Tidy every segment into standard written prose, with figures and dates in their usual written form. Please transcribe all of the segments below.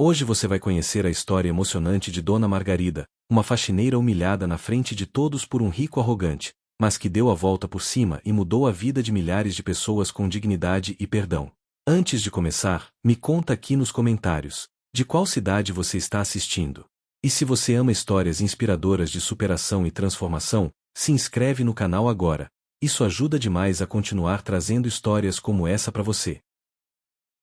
Hoje você vai conhecer a história emocionante de Dona Margarida, uma faxineira humilhada na frente de todos por um rico arrogante, mas que deu a volta por cima e mudou a vida de milhares de pessoas com dignidade e perdão. Antes de começar, me conta aqui nos comentários, de qual cidade você está assistindo. E se você ama histórias inspiradoras de superação e transformação, se inscreve no canal agora. Isso ajuda demais a continuar trazendo histórias como essa para você.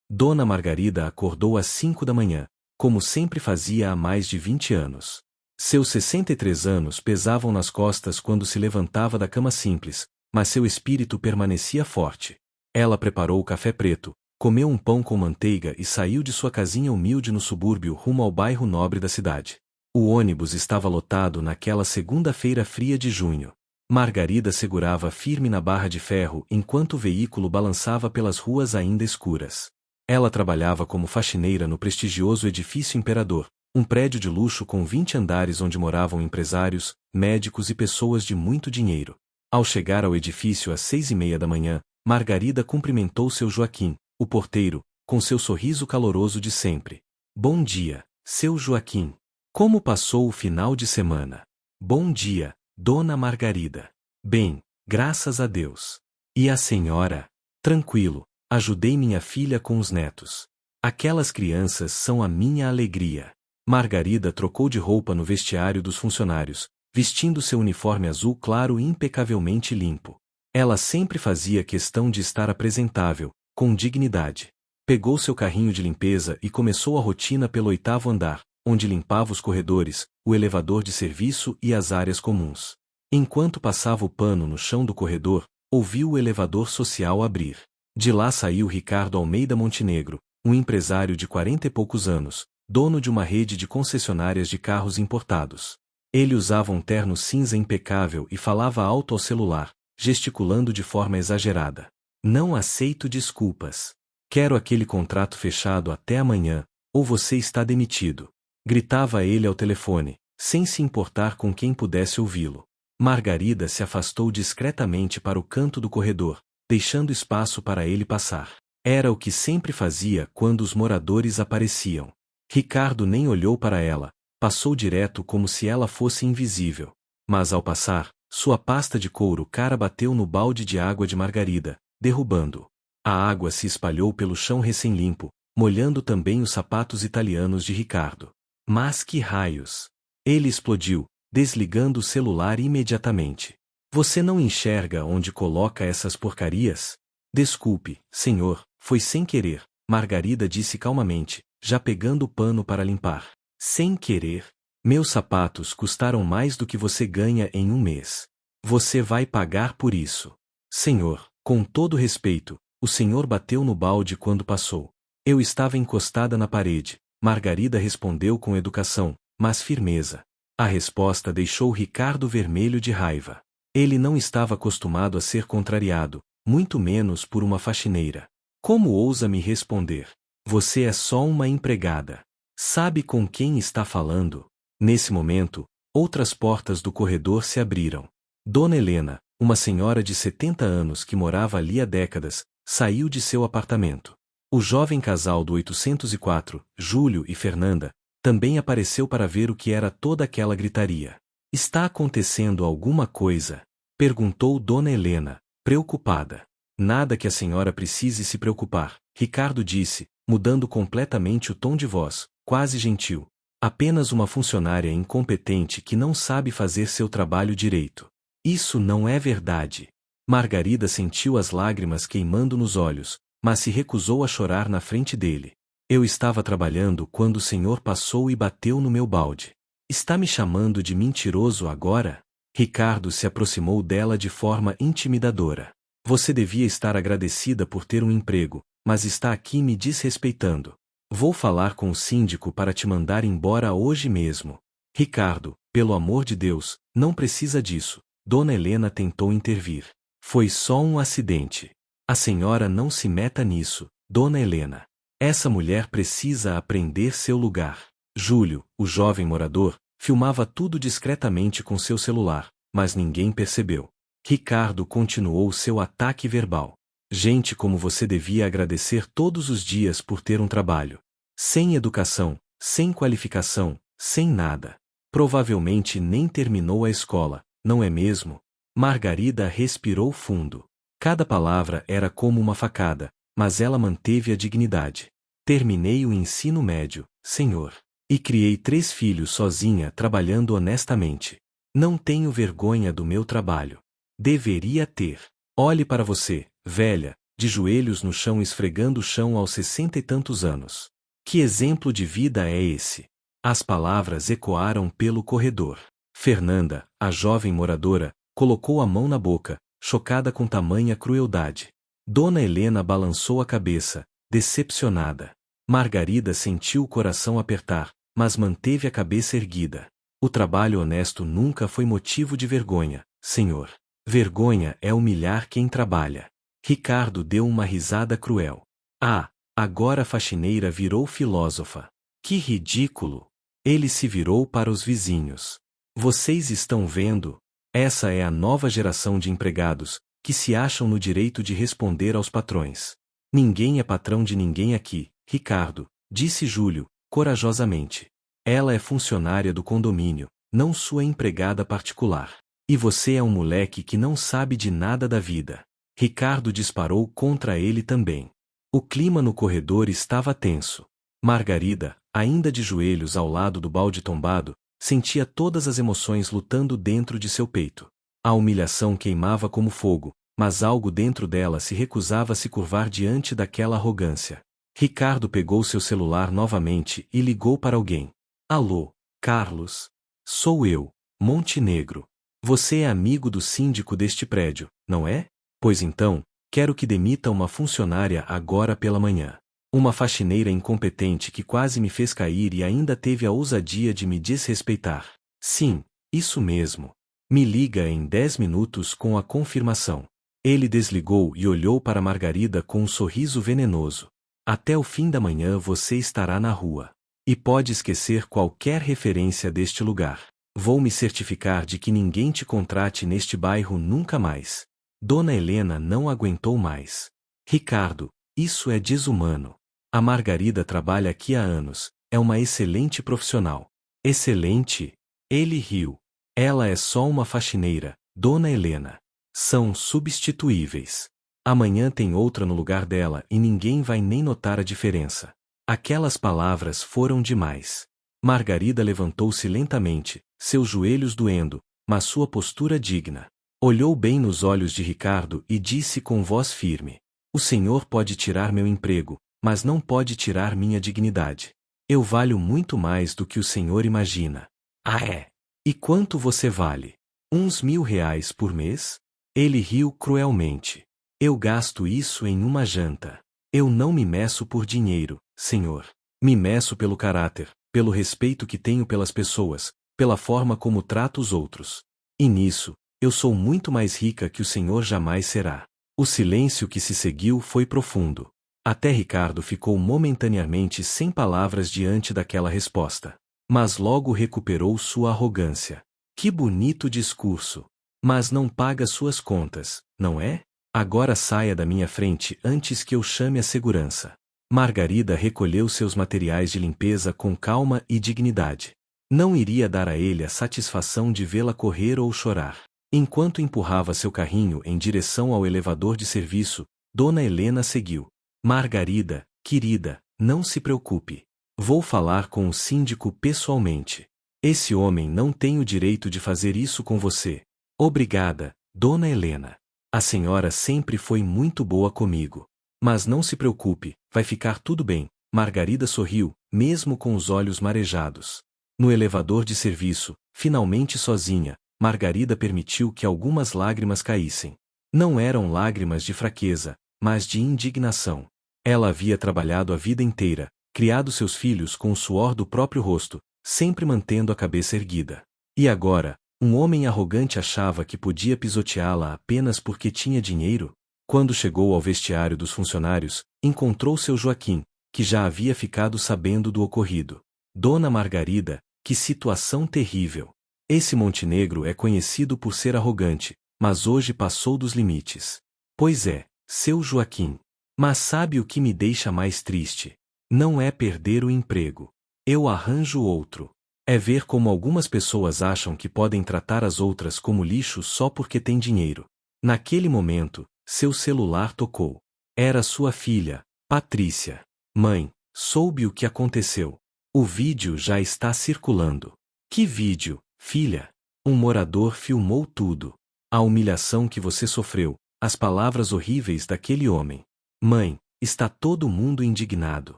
Dona Margarida acordou às 5 da manhã, como sempre fazia há mais de 20 anos. Seus 63 anos pesavam nas costas quando se levantava da cama simples, mas seu espírito permanecia forte. Ela preparou o café preto, comeu um pão com manteiga e saiu de sua casinha humilde no subúrbio rumo ao bairro nobre da cidade. O ônibus estava lotado naquela segunda-feira fria de junho. Margarida segurava firme na barra de ferro enquanto o veículo balançava pelas ruas ainda escuras. Ela trabalhava como faxineira no prestigioso edifício Imperador, um prédio de luxo com 20 andares onde moravam empresários, médicos e pessoas de muito dinheiro. Ao chegar ao edifício às 6:30 da manhã, Margarida cumprimentou seu Joaquim, o porteiro, com seu sorriso caloroso de sempre. Bom dia, seu Joaquim. Como passou o final de semana? Bom dia, Dona Margarida. Bem, graças a Deus. E a senhora? Tranquilo, ajudei minha filha com os netos. Aquelas crianças são a minha alegria. Margarida trocou de roupa no vestiário dos funcionários, vestindo seu uniforme azul claro e impecavelmente limpo. Ela sempre fazia questão de estar apresentável, com dignidade. Pegou seu carrinho de limpeza e começou a rotina pelo 8º andar, onde limpava os corredores, o elevador de serviço e as áreas comuns. Enquanto passava o pano no chão do corredor, ouviu o elevador social abrir. De lá saiu Ricardo Almeida Montenegro, um empresário de 40 e poucos anos, dono de uma rede de concessionárias de carros importados. Ele usava um terno cinza impecável e falava alto ao celular, gesticulando de forma exagerada. Não aceito desculpas. Quero aquele contrato fechado até amanhã, ou você está demitido. Gritava ele ao telefone, sem se importar com quem pudesse ouvi-lo. Margarida se afastou discretamente para o canto do corredor, deixando espaço para ele passar. Era o que sempre fazia quando os moradores apareciam. Ricardo nem olhou para ela, passou direto como se ela fosse invisível. Mas ao passar, sua pasta de couro cara bateu no balde de água de Margarida, derrubando-o. A água se espalhou pelo chão recém-limpo, molhando também os sapatos italianos de Ricardo. Mas que raios! Ele explodiu, desligando o celular imediatamente. Você não enxerga onde coloca essas porcarias? Desculpe, senhor, foi sem querer, Margarida disse calmamente, já pegando o pano para limpar. Sem querer? Meus sapatos custaram mais do que você ganha em um mês. Você vai pagar por isso. Senhor, com todo respeito, o senhor bateu no balde quando passou. Eu estava encostada na parede. Margarida respondeu com educação, mas firmeza. A resposta deixou Ricardo vermelho de raiva. Ele não estava acostumado a ser contrariado, muito menos por uma faxineira. Como ousa me responder? Você é só uma empregada. Sabe com quem está falando? Nesse momento, outras portas do corredor se abriram. Dona Helena, uma senhora de 70 anos que morava ali há décadas, saiu de seu apartamento. O jovem casal do 804, Júlio e Fernanda, também apareceu para ver o que era toda aquela gritaria. Está acontecendo alguma coisa? Perguntou Dona Helena, preocupada. Nada que a senhora precise se preocupar, Ricardo disse, mudando completamente o tom de voz, quase gentil. Apenas uma funcionária incompetente que não sabe fazer seu trabalho direito. Isso não é verdade. Margarida sentiu as lágrimas queimando nos olhos, mas se recusou a chorar na frente dele. Eu estava trabalhando quando o senhor passou e bateu no meu balde. Está me chamando de mentiroso agora? Ricardo se aproximou dela de forma intimidadora. Você devia estar agradecida por ter um emprego, mas está aqui me desrespeitando. Vou falar com o síndico para te mandar embora hoje mesmo. Ricardo, pelo amor de Deus, não precisa disso. Dona Helena tentou intervir. Foi só um acidente. A senhora não se meta nisso, Dona Helena. Essa mulher precisa aprender seu lugar. Júlio, o jovem morador, filmava tudo discretamente com seu celular, mas ninguém percebeu. Ricardo continuou seu ataque verbal. Gente como você devia agradecer todos os dias por ter um trabalho. Sem educação, sem qualificação, sem nada. Provavelmente nem terminou a escola, não é mesmo? Margarida respirou fundo. Cada palavra era como uma facada, mas ela manteve a dignidade. Terminei o ensino médio, senhor. E criei 3 filhos sozinha trabalhando honestamente. Não tenho vergonha do meu trabalho. Deveria ter. Olhe para você, velha, de joelhos no chão esfregando o chão aos 60 e tantos anos. Que exemplo de vida é esse? As palavras ecoaram pelo corredor. Fernanda, a jovem moradora, colocou a mão na boca, chocada com tamanha crueldade. Dona Helena balançou a cabeça, decepcionada. Margarida sentiu o coração apertar, mas manteve a cabeça erguida. O trabalho honesto nunca foi motivo de vergonha, senhor. Vergonha é humilhar quem trabalha. Ricardo deu uma risada cruel. Ah, agora a faxineira virou filósofa. Que ridículo! Ele se virou para os vizinhos. Vocês estão vendo? Essa é a nova geração de empregados, que se acham no direito de responder aos patrões. Ninguém é patrão de ninguém aqui, Ricardo, disse Júlio, corajosamente. Ela é funcionária do condomínio, não sua empregada particular. E você é um moleque que não sabe de nada da vida. Ricardo disparou contra ele também. O clima no corredor estava tenso. Margarida, ainda de joelhos ao lado do balde tombado, sentia todas as emoções lutando dentro de seu peito. A humilhação queimava como fogo, mas algo dentro dela se recusava a se curvar diante daquela arrogância. Ricardo pegou seu celular novamente e ligou para alguém. Alô, Carlos? Sou eu, Montenegro. Você é amigo do síndico deste prédio, não é? Pois então, quero que demita uma funcionária agora pela manhã. Uma faxineira incompetente que quase me fez cair e ainda teve a ousadia de me desrespeitar. Sim, isso mesmo. Me liga em 10 minutos com a confirmação. Ele desligou e olhou para Margarida com um sorriso venenoso. Até o fim da manhã você estará na rua. E pode esquecer qualquer referência deste lugar. Vou me certificar de que ninguém te contrate neste bairro nunca mais. Dona Helena não aguentou mais. Ricardo, isso é desumano. A Margarida trabalha aqui há anos, é uma excelente profissional. Excelente? Ele riu. Ela é só uma faxineira, Dona Helena. São substituíveis. Amanhã tem outra no lugar dela e ninguém vai nem notar a diferença. Aquelas palavras foram demais. Margarida levantou-se lentamente, seus joelhos doendo, mas sua postura digna. Olhou bem nos olhos de Ricardo e disse com voz firme: O senhor pode tirar meu emprego, mas não pode tirar minha dignidade. Eu valho muito mais do que o senhor imagina. Ah é? E quanto você vale? Uns R$ 1.000 por mês? Ele riu cruelmente. Eu gasto isso em uma janta. Eu não me meço por dinheiro, senhor. Me meço pelo caráter, pelo respeito que tenho pelas pessoas, pela forma como trato os outros. E nisso, eu sou muito mais rica que o senhor jamais será. O silêncio que se seguiu foi profundo. Até Ricardo ficou momentaneamente sem palavras diante daquela resposta. Mas logo recuperou sua arrogância. Que bonito discurso! Mas não paga suas contas, não é? Agora saia da minha frente antes que eu chame a segurança. Margarida recolheu seus materiais de limpeza com calma e dignidade. Não iria dar a ele a satisfação de vê-la correr ou chorar. Enquanto empurrava seu carrinho em direção ao elevador de serviço, Dona Helena seguiu. Margarida, querida, não se preocupe. Vou falar com o síndico pessoalmente. Esse homem não tem o direito de fazer isso com você. Obrigada, Dona Helena. A senhora sempre foi muito boa comigo. Mas não se preocupe, vai ficar tudo bem. Margarida sorriu, mesmo com os olhos marejados. No elevador de serviço, finalmente sozinha, Margarida permitiu que algumas lágrimas caíssem. Não eram lágrimas de fraqueza, mas de indignação. Ela havia trabalhado a vida inteira, criado seus filhos com o suor do próprio rosto, sempre mantendo a cabeça erguida. E agora, um homem arrogante achava que podia pisoteá-la apenas porque tinha dinheiro? Quando chegou ao vestiário dos funcionários, encontrou seu Joaquim, que já havia ficado sabendo do ocorrido. Dona Margarida, que situação terrível! Esse Montenegro é conhecido por ser arrogante, mas hoje passou dos limites. Pois é, seu Joaquim. Mas sabe o que me deixa mais triste? Não é perder o emprego. Eu arranjo outro. É ver como algumas pessoas acham que podem tratar as outras como lixo só porque têm dinheiro. Naquele momento, seu celular tocou. Era sua filha, Patrícia. Mãe, soube o que aconteceu. O vídeo já está circulando. Que vídeo, filha? Um morador filmou tudo. A humilhação que você sofreu, as palavras horríveis daquele homem. Mãe, está todo mundo indignado.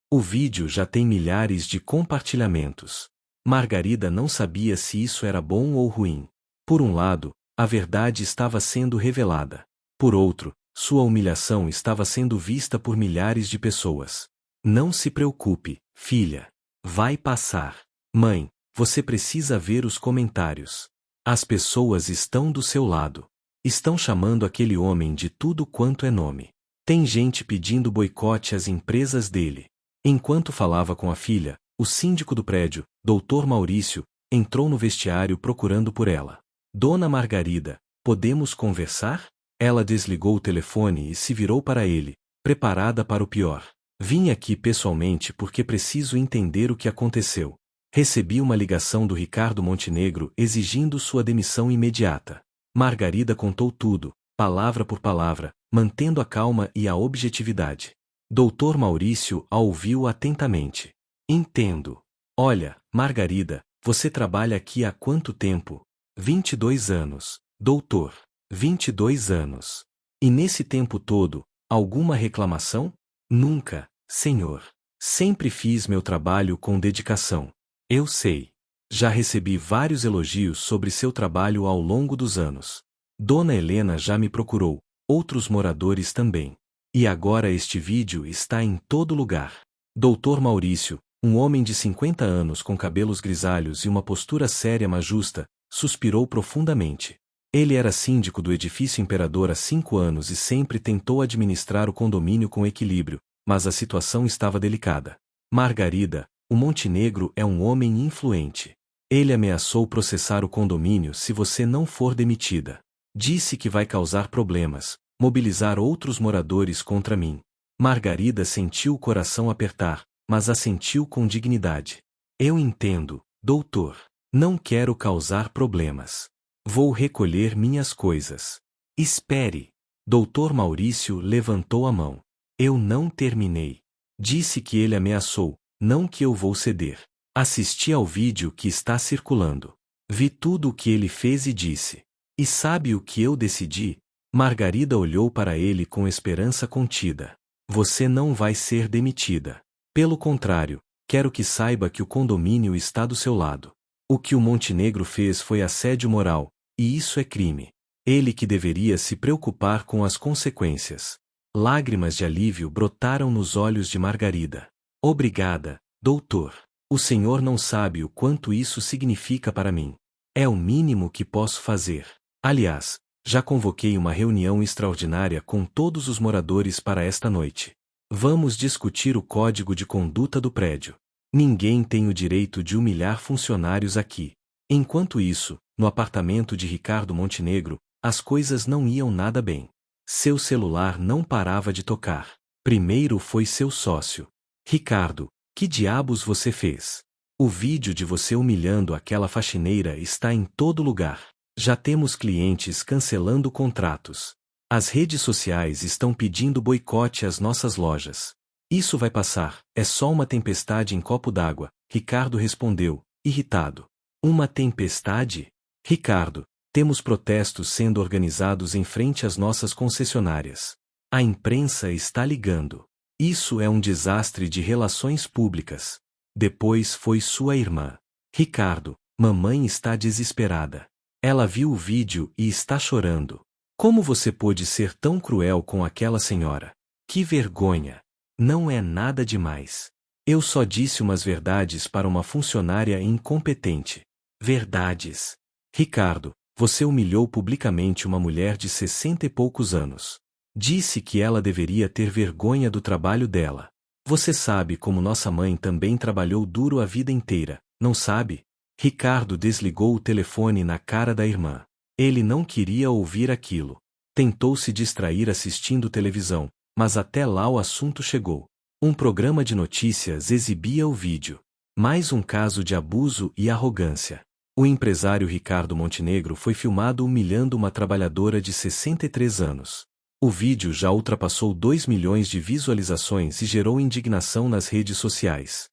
O vídeo já tem milhares de compartilhamentos. Margarida não sabia se isso era bom ou ruim. Por um lado, a verdade estava sendo revelada. Por outro, sua humilhação estava sendo vista por milhares de pessoas. Não se preocupe, filha. Vai passar. Mãe, você precisa ver os comentários. As pessoas estão do seu lado. Estão chamando aquele homem de tudo quanto é nome. Tem gente pedindo boicote às empresas dele. Enquanto falava com a filha, o síndico do prédio, Dr. Maurício, entrou no vestiário procurando por ela. Dona Margarida, podemos conversar? Ela desligou o telefone e se virou para ele, preparada para o pior. Vim aqui pessoalmente porque preciso entender o que aconteceu. Recebi uma ligação do Ricardo Montenegro exigindo sua demissão imediata. Margarida contou tudo, palavra por palavra, mantendo a calma e a objetividade. Dr. Maurício a ouviu atentamente. Entendo. Olha, Margarida, você trabalha aqui há quanto tempo? 22 anos, doutor. 22 anos. E nesse tempo todo, alguma reclamação? Nunca, senhor. Sempre fiz meu trabalho com dedicação. Eu sei. Já recebi vários elogios sobre seu trabalho ao longo dos anos. Dona Helena já me procurou, outros moradores também. E agora este vídeo está em todo lugar. Dr. Maurício, um homem de 50 anos com cabelos grisalhos e uma postura séria mas justa, suspirou profundamente. Ele era síndico do edifício Imperador há 5 anos e sempre tentou administrar o condomínio com equilíbrio, mas a situação estava delicada. Margarida, o Montenegro é um homem influente. Ele ameaçou processar o condomínio se você não for demitida. Disse que vai causar problemas, mobilizar outros moradores contra mim. Margarida sentiu o coração apertar, mas assentiu com dignidade. Eu entendo, doutor. Não quero causar problemas. Vou recolher minhas coisas. Espere. Dr. Maurício levantou a mão. Eu não terminei. Disse que ele ameaçou, não que eu vou ceder. Assisti ao vídeo que está circulando. Vi tudo o que ele fez e disse. E sabe o que eu decidi? Margarida olhou para ele com esperança contida. Você não vai ser demitida. Pelo contrário, quero que saiba que o condomínio está do seu lado. O que o Montenegro fez foi assédio moral, e isso é crime. Ele que deveria se preocupar com as consequências. Lágrimas de alívio brotaram nos olhos de Margarida. Obrigada, doutor. O senhor não sabe o quanto isso significa para mim. É o mínimo que posso fazer. Aliás, já convoquei uma reunião extraordinária com todos os moradores para esta noite. Vamos discutir o código de conduta do prédio. Ninguém tem o direito de humilhar funcionários aqui. Enquanto isso, no apartamento de Ricardo Montenegro, as coisas não iam nada bem. Seu celular não parava de tocar. Primeiro foi seu sócio. Ricardo, que diabos você fez? O vídeo de você humilhando aquela faxineira está em todo lugar. Já temos clientes cancelando contratos. As redes sociais estão pedindo boicote às nossas lojas. Isso vai passar, é só uma tempestade em copo d'água, Ricardo respondeu, irritado. Uma tempestade? Ricardo, temos protestos sendo organizados em frente às nossas concessionárias. A imprensa está ligando. Isso é um desastre de relações públicas. Depois foi sua irmã. Ricardo, mamãe está desesperada. Ela viu o vídeo e está chorando. Como você pôde ser tão cruel com aquela senhora? Que vergonha! Não é nada demais. Eu só disse umas verdades para uma funcionária incompetente. Verdades. Ricardo, você humilhou publicamente uma mulher de 60 e poucos anos. Disse que ela deveria ter vergonha do trabalho dela. Você sabe como nossa mãe também trabalhou duro a vida inteira, não sabe? Ricardo desligou o telefone na cara da irmã. Ele não queria ouvir aquilo. Tentou se distrair assistindo televisão, mas até lá o assunto chegou. Um programa de notícias exibia o vídeo. Mais um caso de abuso e arrogância. O empresário Ricardo Montenegro foi filmado humilhando uma trabalhadora de 63 anos. O vídeo já ultrapassou 2 milhões de visualizações e gerou indignação nas redes sociais.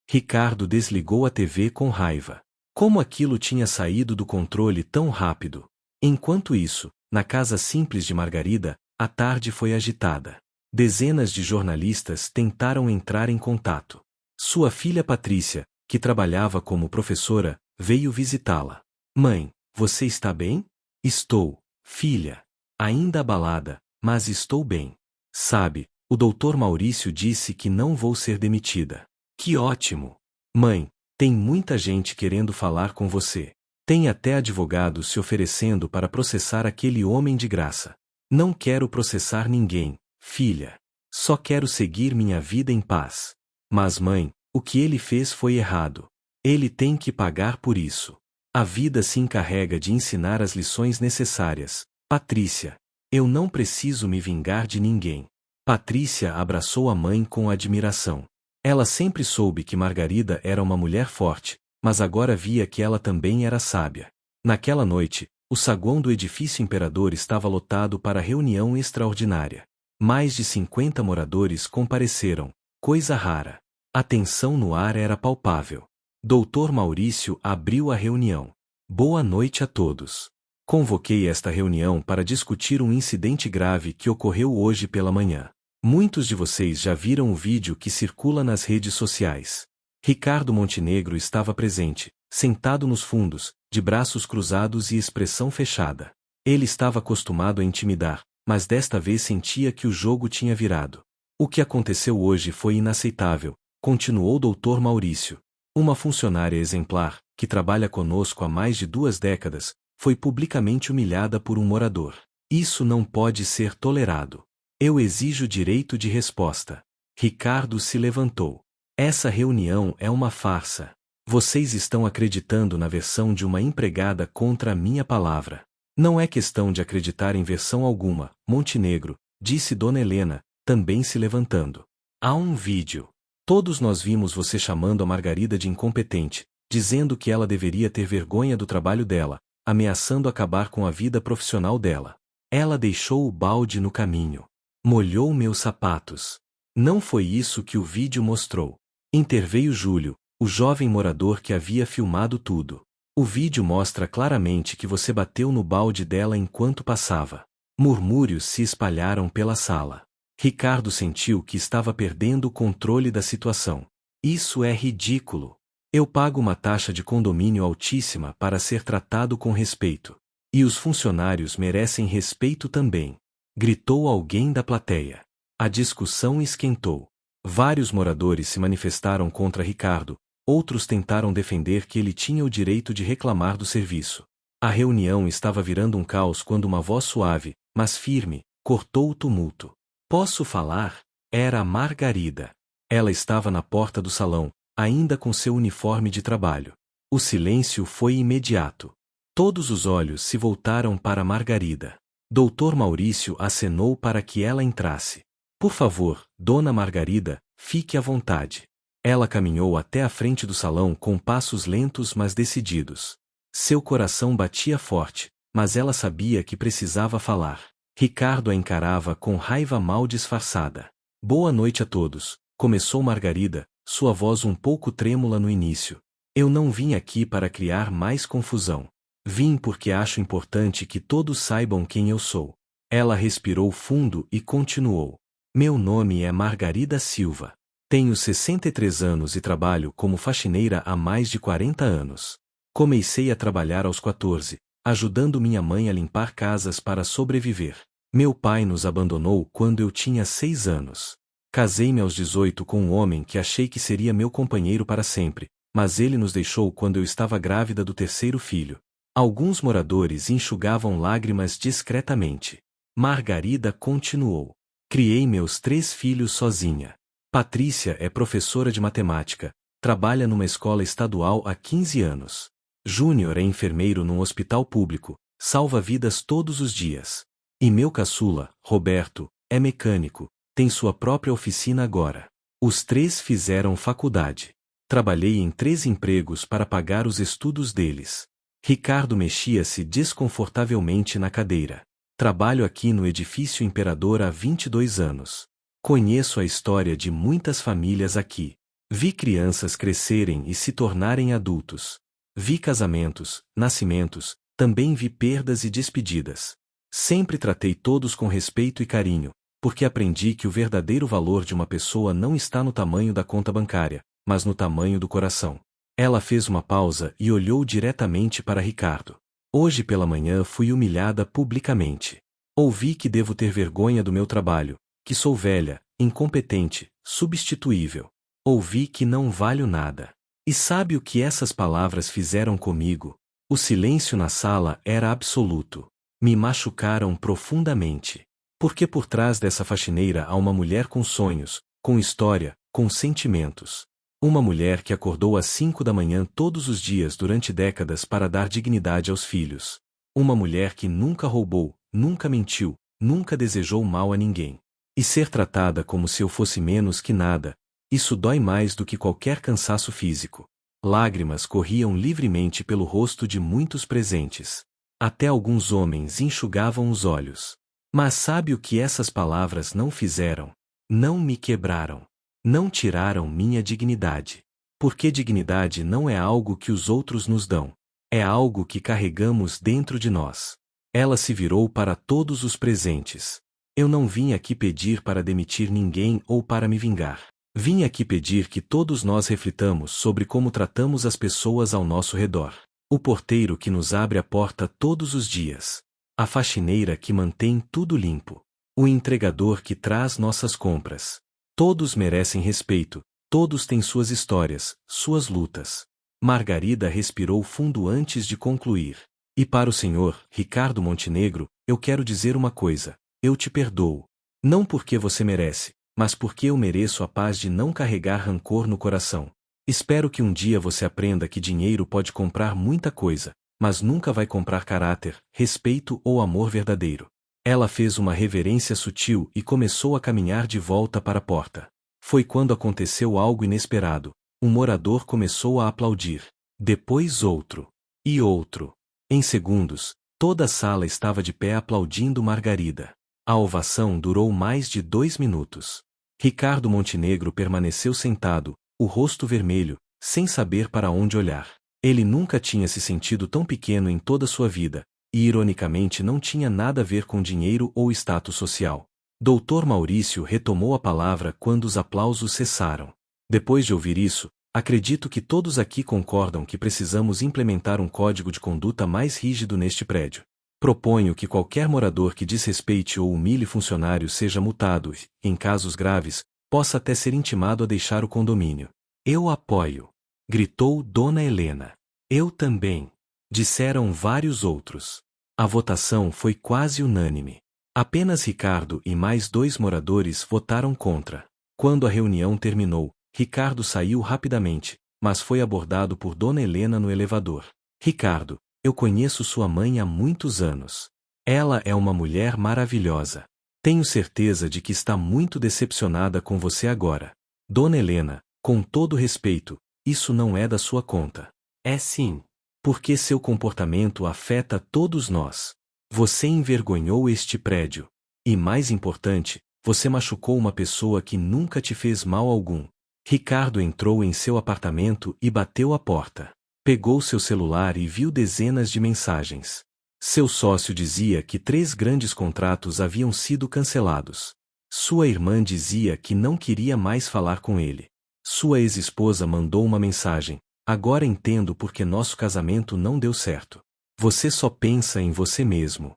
Ricardo desligou a TV com raiva. Como aquilo tinha saído do controle tão rápido? Enquanto isso, na casa simples de Margarida, a tarde foi agitada. Dezenas de jornalistas tentaram entrar em contato. Sua filha Patrícia, que trabalhava como professora, veio visitá-la. Mãe, você está bem? Estou, filha. Ainda abalada, mas estou bem. Sabe, o doutor Maurício disse que não vou ser demitida. Que ótimo! Mãe, tem muita gente querendo falar com você. Tem até advogados se oferecendo para processar aquele homem de graça. Não quero processar ninguém, filha. Só quero seguir minha vida em paz. Mas mãe, o que ele fez foi errado. Ele tem que pagar por isso. A vida se encarrega de ensinar as lições necessárias. Patrícia, eu não preciso me vingar de ninguém. Patrícia abraçou a mãe com admiração. Ela sempre soube que Margarida era uma mulher forte, mas agora via que ela também era sábia. Naquela noite, o saguão do edifício Imperador estava lotado para a reunião extraordinária. Mais de 50 moradores compareceram, coisa rara. A tensão no ar era palpável. Doutor Maurício abriu a reunião. Boa noite a todos. Convoquei esta reunião para discutir um incidente grave que ocorreu hoje pela manhã. Muitos de vocês já viram o vídeo que circula nas redes sociais. Ricardo Montenegro estava presente, sentado nos fundos, de braços cruzados e expressão fechada. Ele estava acostumado a intimidar, mas desta vez sentia que o jogo tinha virado. O que aconteceu hoje foi inaceitável, continuou Dr. Maurício. Uma funcionária exemplar, que trabalha conosco há mais de 2 décadas, foi publicamente humilhada por um morador. Isso não pode ser tolerado. Eu exijo direito de resposta. Ricardo se levantou. Essa reunião é uma farsa. Vocês estão acreditando na versão de uma empregada contra a minha palavra. Não é questão de acreditar em versão alguma, Montenegro, disse Dona Helena, também se levantando. Há um vídeo. Todos nós vimos você chamando a Margarida de incompetente, dizendo que ela deveria ter vergonha do trabalho dela, ameaçando acabar com a vida profissional dela. Ela deixou o balde no caminho. Molhou meus sapatos. Não foi isso que o vídeo mostrou. Interveio Júlio, o jovem morador que havia filmado tudo. O vídeo mostra claramente que você bateu no balde dela enquanto passava. Murmúrios se espalharam pela sala. Ricardo sentiu que estava perdendo o controle da situação. Isso é ridículo. Eu pago uma taxa de condomínio altíssima para ser tratado com respeito. E os funcionários merecem respeito também. Gritou alguém da plateia. A discussão esquentou. Vários moradores se manifestaram contra Ricardo, outros tentaram defender que ele tinha o direito de reclamar do serviço. A reunião estava virando um caos quando uma voz suave, mas firme, cortou o tumulto. Posso falar? Era a Margarida. Ela estava na porta do salão, ainda com seu uniforme de trabalho. O silêncio foi imediato. Todos os olhos se voltaram para Margarida. Doutor Maurício acenou para que ela entrasse. Por favor, Dona Margarida, fique à vontade. Ela caminhou até a frente do salão com passos lentos mas decididos. Seu coração batia forte, mas ela sabia que precisava falar. Ricardo a encarava com raiva mal disfarçada. Boa noite a todos, começou Margarida, sua voz um pouco trêmula no início. Eu não vim aqui para criar mais confusão. Vim porque acho importante que todos saibam quem eu sou. Ela respirou fundo e continuou. Meu nome é Margarida Silva. Tenho 63 anos e trabalho como faxineira há mais de 40 anos. Comecei a trabalhar aos 14, ajudando minha mãe a limpar casas para sobreviver. Meu pai nos abandonou quando eu tinha 6 anos. Casei-me aos 18 com um homem que achei que seria meu companheiro para sempre, mas ele nos deixou quando eu estava grávida do 3º filho. Alguns moradores enxugavam lágrimas discretamente. Margarida continuou. Criei meus 3 filhos sozinha. Patrícia é professora de matemática, trabalha numa escola estadual há 15 anos. Júnior é enfermeiro num hospital público, salva vidas todos os dias. E meu caçula, Roberto, é mecânico, tem sua própria oficina agora. Os 3 fizeram faculdade. Trabalhei em 3 empregos para pagar os estudos deles. Ricardo mexia-se desconfortavelmente na cadeira. Trabalho aqui no edifício Imperador há 22 anos. Conheço a história de muitas famílias aqui. Vi crianças crescerem e se tornarem adultos. Vi casamentos, nascimentos, também vi perdas e despedidas. Sempre tratei todos com respeito e carinho, porque aprendi que o verdadeiro valor de uma pessoa não está no tamanho da conta bancária, mas no tamanho do coração. Ela fez uma pausa e olhou diretamente para Ricardo. Hoje pela manhã fui humilhada publicamente. Ouvi que devo ter vergonha do meu trabalho, que sou velha, incompetente, substituível. Ouvi que não valho nada. E sabe o que essas palavras fizeram comigo? O silêncio na sala era absoluto. Me machucaram profundamente. Porque por trás dessa faxineira há uma mulher com sonhos, com história, com sentimentos. Uma mulher que acordou às 5 da manhã todos os dias durante décadas para dar dignidade aos filhos. Uma mulher que nunca roubou, nunca mentiu, nunca desejou mal a ninguém. E ser tratada como se eu fosse menos que nada, isso dói mais do que qualquer cansaço físico. Lágrimas corriam livremente pelo rosto de muitos presentes. Até alguns homens enxugavam os olhos. Mas sabe o que essas palavras não fizeram? Não me quebraram. Não tiraram minha dignidade. Porque dignidade não é algo que os outros nos dão. É algo que carregamos dentro de nós. Ela se virou para todos os presentes. Eu não vim aqui pedir para demitir ninguém ou para me vingar. Vim aqui pedir que todos nós reflitamos sobre como tratamos as pessoas ao nosso redor. O porteiro que nos abre a porta todos os dias. A faxineira que mantém tudo limpo. O entregador que traz nossas compras. Todos merecem respeito, todos têm suas histórias, suas lutas. Margarida respirou fundo antes de concluir. E para o senhor, Ricardo Montenegro, eu quero dizer uma coisa: eu te perdoo. Não porque você merece, mas porque eu mereço a paz de não carregar rancor no coração. Espero que um dia você aprenda que dinheiro pode comprar muita coisa, mas nunca vai comprar caráter, respeito ou amor verdadeiro. Ela fez uma reverência sutil e começou a caminhar de volta para a porta. Foi quando aconteceu algo inesperado. Um morador começou a aplaudir. Depois outro. E outro. Em segundos, toda a sala estava de pé aplaudindo Margarida. A ovação durou mais de 2 minutos. Ricardo Montenegro permaneceu sentado, o rosto vermelho, sem saber para onde olhar. Ele nunca tinha se sentido tão pequeno em toda sua vida. E ironicamente não tinha nada a ver com dinheiro ou status social. Dr. Maurício retomou a palavra quando os aplausos cessaram. Depois de ouvir isso, acredito que todos aqui concordam que precisamos implementar um código de conduta mais rígido neste prédio. Proponho que qualquer morador que desrespeite ou humilhe funcionários seja multado e, em casos graves, possa até ser intimado a deixar o condomínio. Eu apoio. Gritou Dona Helena. Eu também. Disseram vários outros. A votação foi quase unânime. Apenas Ricardo e mais 2 moradores votaram contra. Quando a reunião terminou, Ricardo saiu rapidamente, mas foi abordado por Dona Helena no elevador. Ricardo, eu conheço sua mãe há muitos anos. Ela é uma mulher maravilhosa. Tenho certeza de que está muito decepcionada com você agora. Dona Helena, com todo respeito, isso não é da sua conta. É sim. Porque seu comportamento afeta todos nós. Você envergonhou este prédio. E mais importante, você machucou uma pessoa que nunca te fez mal algum. Ricardo entrou em seu apartamento e bateu a porta. Pegou seu celular e viu dezenas de mensagens. Seu sócio dizia que 3 grandes contratos haviam sido cancelados. Sua irmã dizia que não queria mais falar com ele. Sua ex-esposa mandou uma mensagem: agora entendo por que nosso casamento não deu certo. Você só pensa em você mesmo.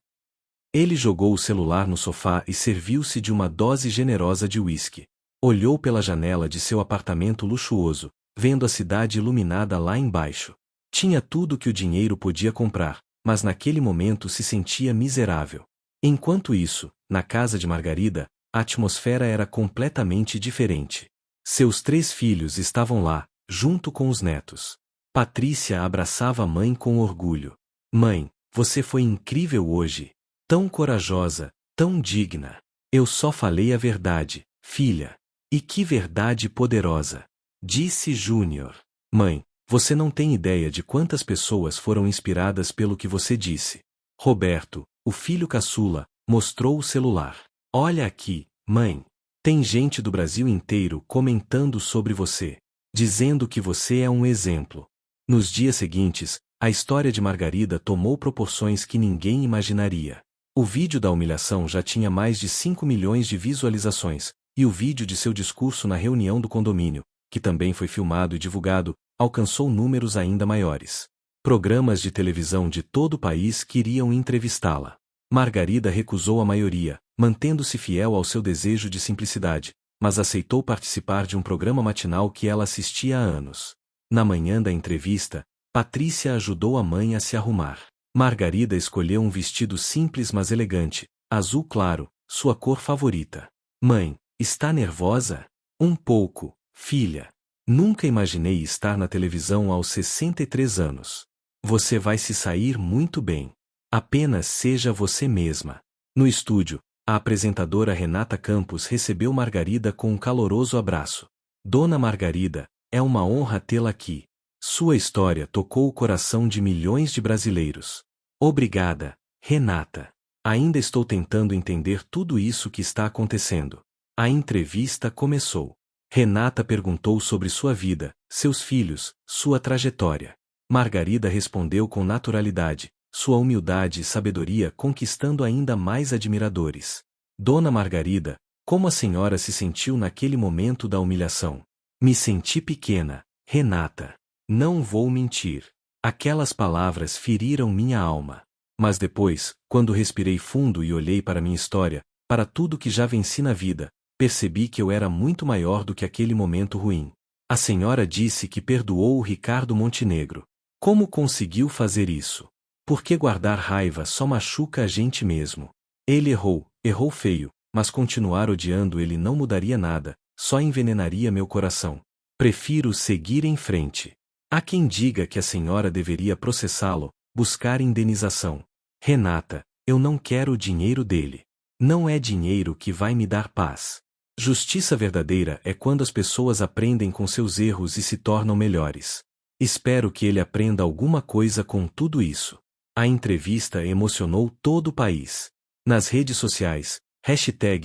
Ele jogou o celular no sofá e serviu-se de uma dose generosa de uísque. Olhou pela janela de seu apartamento luxuoso, vendo a cidade iluminada lá embaixo. Tinha tudo que o dinheiro podia comprar, mas naquele momento se sentia miserável. Enquanto isso, na casa de Margarida, a atmosfera era completamente diferente. Seus 3 filhos estavam lá, junto com os netos. Patrícia abraçava a mãe com orgulho. Mãe, você foi incrível hoje. Tão corajosa, tão digna. Eu só falei a verdade, filha. E que verdade poderosa. Disse Júnior. Mãe, você não tem ideia de quantas pessoas foram inspiradas pelo que você disse. Roberto, o filho caçula, mostrou o celular. Olha aqui, mãe. Tem gente do Brasil inteiro comentando sobre você, dizendo que você é um exemplo. Nos dias seguintes, a história de Margarida tomou proporções que ninguém imaginaria. O vídeo da humilhação já tinha mais de 5 milhões de visualizações, e o vídeo de seu discurso na reunião do condomínio, que também foi filmado e divulgado, alcançou números ainda maiores. Programas de televisão de todo o país queriam entrevistá-la. Margarida recusou a maioria, mantendo-se fiel ao seu desejo de simplicidade, mas aceitou participar de um programa matinal que ela assistia há anos. Na manhã da entrevista, Patrícia ajudou a mãe a se arrumar. Margarida escolheu um vestido simples mas elegante, azul claro, sua cor favorita. Mãe, está nervosa? Um pouco, filha. Nunca imaginei estar na televisão aos 63 anos. Você vai se sair muito bem. Apenas seja você mesma. No estúdio, a apresentadora Renata Campos recebeu Margarida com um caloroso abraço. Dona Margarida, é uma honra tê-la aqui. Sua história tocou o coração de milhões de brasileiros. Obrigada, Renata. Ainda estou tentando entender tudo isso que está acontecendo. A entrevista começou. Renata perguntou sobre sua vida, seus filhos, sua trajetória. Margarida respondeu com naturalidade, sua humildade e sabedoria conquistando ainda mais admiradores. Dona Margarida, como a senhora se sentiu naquele momento da humilhação? Me senti pequena, Renata. Não vou mentir. Aquelas palavras feriram minha alma. Mas depois, quando respirei fundo e olhei para minha história, para tudo que já venci na vida, percebi que eu era muito maior do que aquele momento ruim. A senhora disse que perdoou o Ricardo Montenegro. Como conseguiu fazer isso? Por que guardar raiva só machuca a gente mesmo? Ele errou feio, mas continuar odiando ele não mudaria nada, só envenenaria meu coração. Prefiro seguir em frente. Há quem diga que a senhora deveria processá-lo, buscar indenização. Renata, eu não quero o dinheiro dele. Não é dinheiro que vai me dar paz. Justiça verdadeira é quando as pessoas aprendem com seus erros e se tornam melhores. Espero que ele aprenda alguma coisa com tudo isso. A entrevista emocionou todo o país. Nas redes sociais,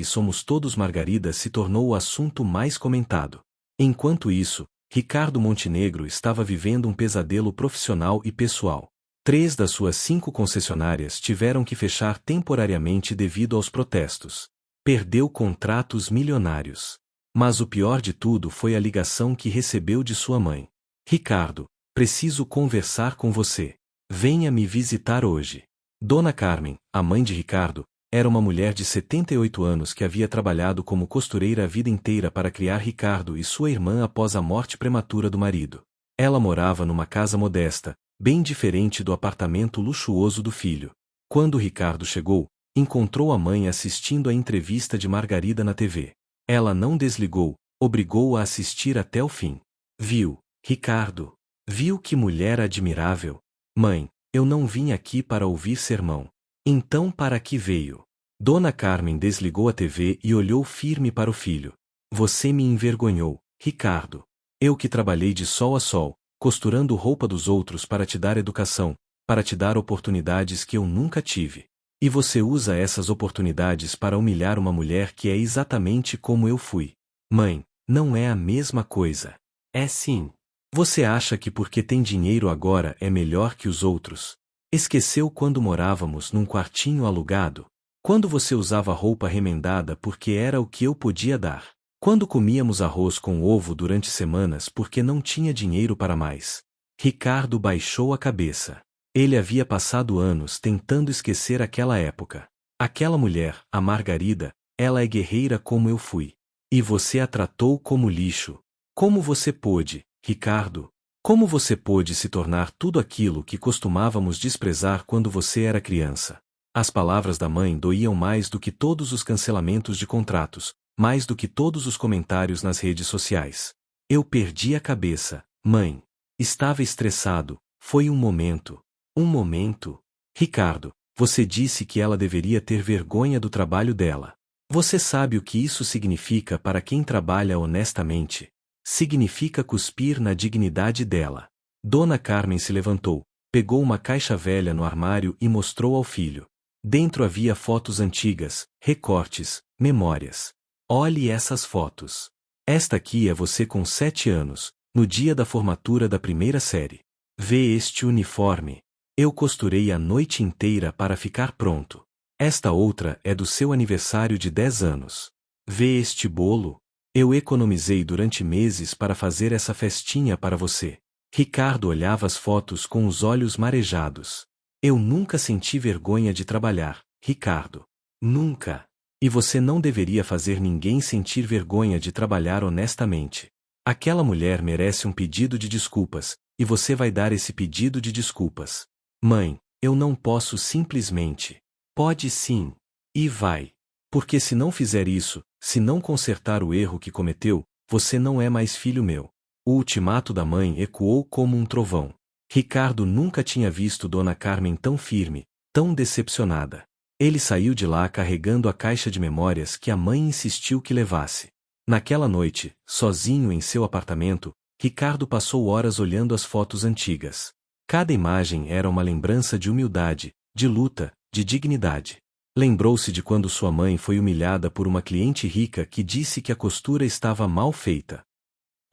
#SomosTodosMargarida se tornou o assunto mais comentado. Enquanto isso, Ricardo Montenegro estava vivendo um pesadelo profissional e pessoal. 3 das suas 5 concessionárias tiveram que fechar temporariamente devido aos protestos. Perdeu contratos milionários. Mas o pior de tudo foi a ligação que recebeu de sua mãe. Ricardo, preciso conversar com você. Venha me visitar hoje. Dona Carmen, a mãe de Ricardo, era uma mulher de 78 anos que havia trabalhado como costureira a vida inteira para criar Ricardo e sua irmã após a morte prematura do marido. Ela morava numa casa modesta, bem diferente do apartamento luxuoso do filho. Quando Ricardo chegou, encontrou a mãe assistindo a entrevista de Margarida na TV. Ela não desligou, obrigou-o a assistir até o fim. Viu, Ricardo? Viu que mulher admirável? Mãe, eu não vim aqui para ouvir sermão. Então para que veio? Dona Carmen desligou a TV e olhou firme para o filho. Você me envergonhou, Ricardo. Eu que trabalhei de sol a sol, costurando roupa dos outros para te dar educação, para te dar oportunidades que eu nunca tive. E você usa essas oportunidades para humilhar uma mulher que é exatamente como eu fui. Mãe, não é a mesma coisa. É sim. Você acha que porque tem dinheiro agora é melhor que os outros? Esqueceu quando morávamos num quartinho alugado? Quando você usava roupa remendada porque era o que eu podia dar? Quando comíamos arroz com ovo durante semanas porque não tinha dinheiro para mais? Ricardo baixou a cabeça. Ele havia passado anos tentando esquecer aquela época. Aquela mulher, a Margarida, ela é guerreira como eu fui. E você a tratou como lixo. Como você pôde, Ricardo? Como você pôde se tornar tudo aquilo que costumávamos desprezar quando você era criança? As palavras da mãe doíam mais do que todos os cancelamentos de contratos, mais do que todos os comentários nas redes sociais. Eu perdi a cabeça, mãe. Estava estressado, foi um momento. Um momento. Ricardo, você disse que ela deveria ter vergonha do trabalho dela. Você sabe o que isso significa para quem trabalha honestamente? Significa cuspir na dignidade dela. Dona Carmen se levantou, pegou uma caixa velha no armário e mostrou ao filho. Dentro havia fotos antigas, recortes, memórias. Olhe essas fotos. Esta aqui é você com 7 anos, no dia da formatura da primeira série. Vê este uniforme. Eu costurei a noite inteira para ficar pronto. Esta outra é do seu aniversário de 10 anos. Vê este bolo. Eu economizei durante meses para fazer essa festinha para você. Ricardo olhava as fotos com os olhos marejados. Eu nunca senti vergonha de trabalhar, Ricardo. Nunca. E você não deveria fazer ninguém sentir vergonha de trabalhar honestamente. Aquela mulher merece um pedido de desculpas, e você vai dar esse pedido de desculpas. Mãe, eu não posso simplesmente. Pode sim. E vai. Porque se não fizer isso, se não consertar o erro que cometeu, você não é mais filho meu. O ultimato da mãe ecoou como um trovão. Ricardo nunca tinha visto Dona Carmen tão firme, tão decepcionada. Ele saiu de lá carregando a caixa de memórias que a mãe insistiu que levasse. Naquela noite, sozinho em seu apartamento, Ricardo passou horas olhando as fotos antigas. Cada imagem era uma lembrança de humildade, de luta, de dignidade. Lembrou-se de quando sua mãe foi humilhada por uma cliente rica que disse que a costura estava mal feita.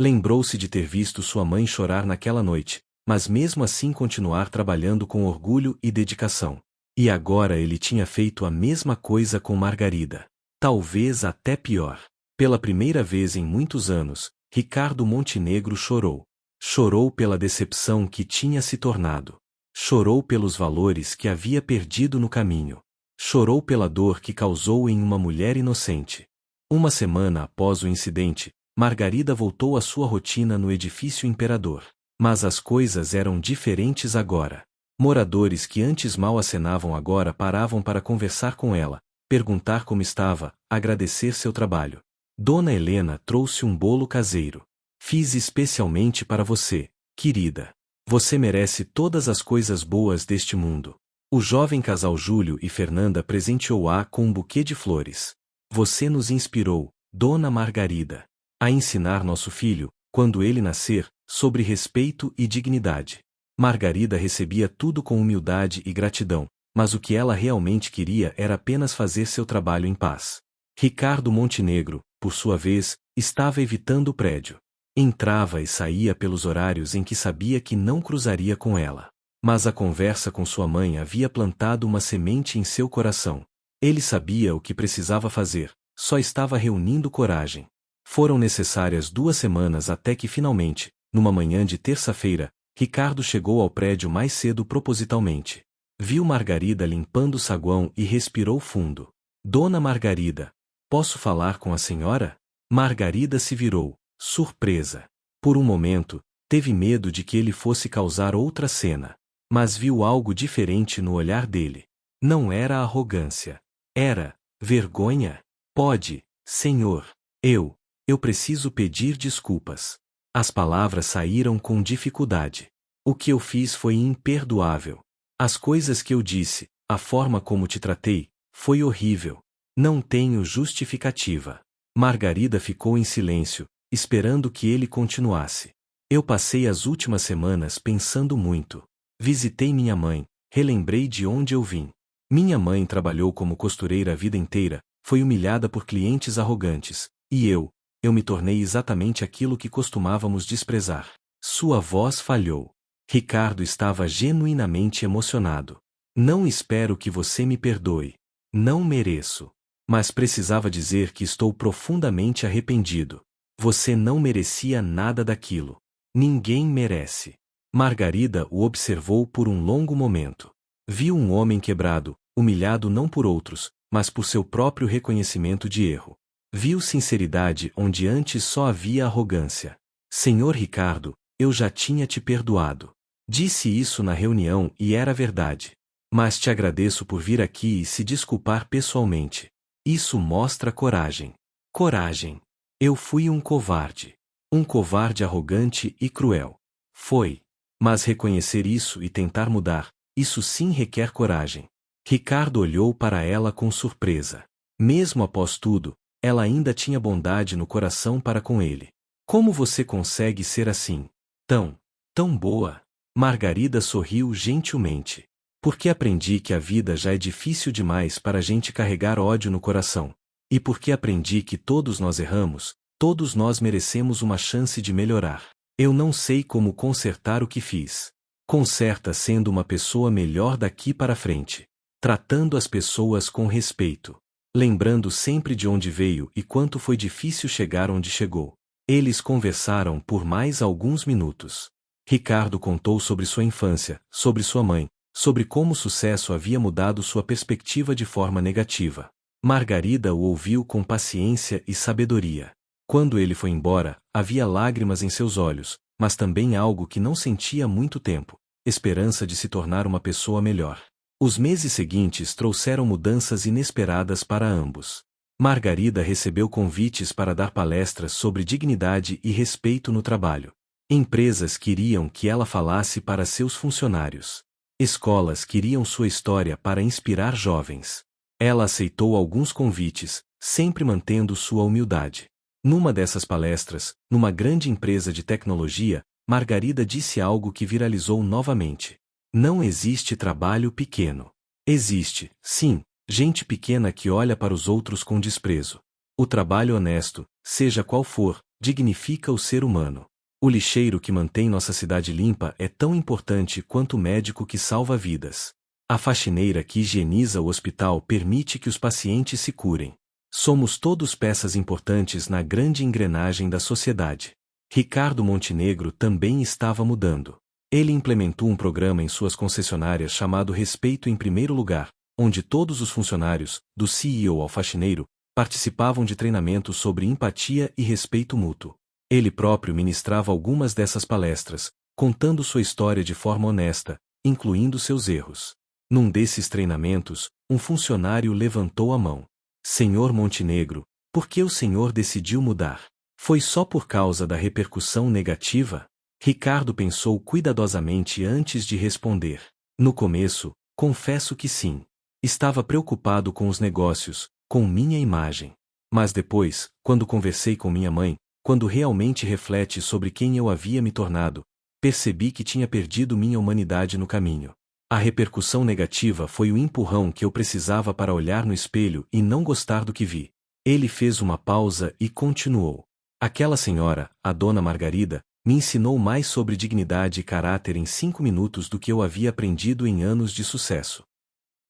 Lembrou-se de ter visto sua mãe chorar naquela noite, mas mesmo assim continuar trabalhando com orgulho e dedicação. E agora ele tinha feito a mesma coisa com Margarida. Talvez até pior. Pela primeira vez em muitos anos, Ricardo Montenegro chorou. Chorou pela decepção que tinha se tornado. Chorou pelos valores que havia perdido no caminho. Chorou pela dor que causou em uma mulher inocente. Uma semana após o incidente, Margarida voltou à sua rotina no edifício Imperador. Mas as coisas eram diferentes agora. Moradores que antes mal acenavam agora paravam para conversar com ela, perguntar como estava, agradecer seu trabalho. Dona Helena trouxe um bolo caseiro. Fiz especialmente para você, querida. Você merece todas as coisas boas deste mundo. O jovem casal Júlio e Fernanda presenteou-a com um buquê de flores. Você nos inspirou, Dona Margarida, a ensinar nosso filho, quando ele nascer, sobre respeito e dignidade. Margarida recebia tudo com humildade e gratidão, mas o que ela realmente queria era apenas fazer seu trabalho em paz. Ricardo Montenegro, por sua vez, estava evitando o prédio. Entrava e saía pelos horários em que sabia que não cruzaria com ela. Mas a conversa com sua mãe havia plantado uma semente em seu coração. Ele sabia o que precisava fazer, só estava reunindo coragem. Foram necessárias 2 semanas até que finalmente, numa manhã de terça-feira, Ricardo chegou ao prédio mais cedo propositalmente. Viu Margarida limpando o saguão e respirou fundo. Dona Margarida, posso falar com a senhora? Margarida se virou, surpresa. Por um momento, teve medo de que ele fosse causar outra cena. Mas viu algo diferente no olhar dele. Não era arrogância. Era vergonha. Pode, senhor. Eu preciso pedir desculpas. As palavras saíram com dificuldade. O que eu fiz foi imperdoável. As coisas que eu disse, a forma como te tratei, foi horrível. Não tenho justificativa. Margarida ficou em silêncio, esperando que ele continuasse. Eu passei as últimas semanas pensando muito. Visitei minha mãe, relembrei de onde eu vim. Minha mãe trabalhou como costureira a vida inteira, foi humilhada por clientes arrogantes, e eu me tornei exatamente aquilo que costumávamos desprezar. Sua voz falhou. Ricardo estava genuinamente emocionado. Não espero que você me perdoe. Não mereço. Mas precisava dizer que estou profundamente arrependido. Você não merecia nada daquilo. Ninguém merece. Margarida o observou por um longo momento. Viu um homem quebrado, humilhado não por outros, mas por seu próprio reconhecimento de erro. Viu sinceridade onde antes só havia arrogância. Senhor Ricardo, eu já tinha te perdoado. Disse isso na reunião e era verdade. Mas te agradeço por vir aqui e se desculpar pessoalmente. Isso mostra coragem. Coragem. Eu fui um covarde. Um covarde arrogante e cruel. Foi. Mas reconhecer isso e tentar mudar, isso sim requer coragem. Ricardo olhou para ela com surpresa. Mesmo após tudo, ela ainda tinha bondade no coração para com ele. Como você consegue ser assim? Tão boa? Margarida sorriu gentilmente. Porque aprendi que a vida já é difícil demais para a gente carregar ódio no coração. E porque aprendi que todos nós erramos, todos nós merecemos uma chance de melhorar. Eu não sei como consertar o que fiz. Conserta sendo uma pessoa melhor daqui para frente. Tratando as pessoas com respeito. Lembrando sempre de onde veio e quanto foi difícil chegar onde chegou. Eles conversaram por mais alguns minutos. Ricardo contou sobre sua infância, sobre sua mãe, sobre como o sucesso havia mudado sua perspectiva de forma negativa. Margarida o ouviu com paciência e sabedoria. Quando ele foi embora, havia lágrimas em seus olhos, mas também algo que não sentia há muito tempo: esperança de se tornar uma pessoa melhor. Os meses seguintes trouxeram mudanças inesperadas para ambos. Margarida recebeu convites para dar palestras sobre dignidade e respeito no trabalho. Empresas queriam que ela falasse para seus funcionários. Escolas queriam sua história para inspirar jovens. Ela aceitou alguns convites, sempre mantendo sua humildade. Numa dessas palestras, numa grande empresa de tecnologia, Margarida disse algo que viralizou novamente. Não existe trabalho pequeno. Existe, sim, gente pequena que olha para os outros com desprezo. O trabalho honesto, seja qual for, dignifica o ser humano. O lixeiro que mantém nossa cidade limpa é tão importante quanto o médico que salva vidas. A faxineira que higieniza o hospital permite que os pacientes se curem. Somos todos peças importantes na grande engrenagem da sociedade. Ricardo Montenegro também estava mudando. Ele implementou um programa em suas concessionárias chamado Respeito em Primeiro Lugar, onde todos os funcionários, do CEO ao faxineiro, participavam de treinamentos sobre empatia e respeito mútuo. Ele próprio ministrava algumas dessas palestras, contando sua história de forma honesta, incluindo seus erros. Num desses treinamentos, um funcionário levantou a mão. Senhor Montenegro, por que o senhor decidiu mudar? Foi só por causa da repercussão negativa? Ricardo pensou cuidadosamente antes de responder. No começo, confesso que sim. Estava preocupado com os negócios, com minha imagem. Mas depois, quando conversei com minha mãe, quando realmente refleti sobre quem eu havia me tornado, percebi que tinha perdido minha humanidade no caminho. A repercussão negativa foi o empurrão que eu precisava para olhar no espelho e não gostar do que vi. Ele fez uma pausa e continuou. Aquela senhora, a dona Margarida, me ensinou mais sobre dignidade e caráter em 5 minutos do que eu havia aprendido em anos de sucesso.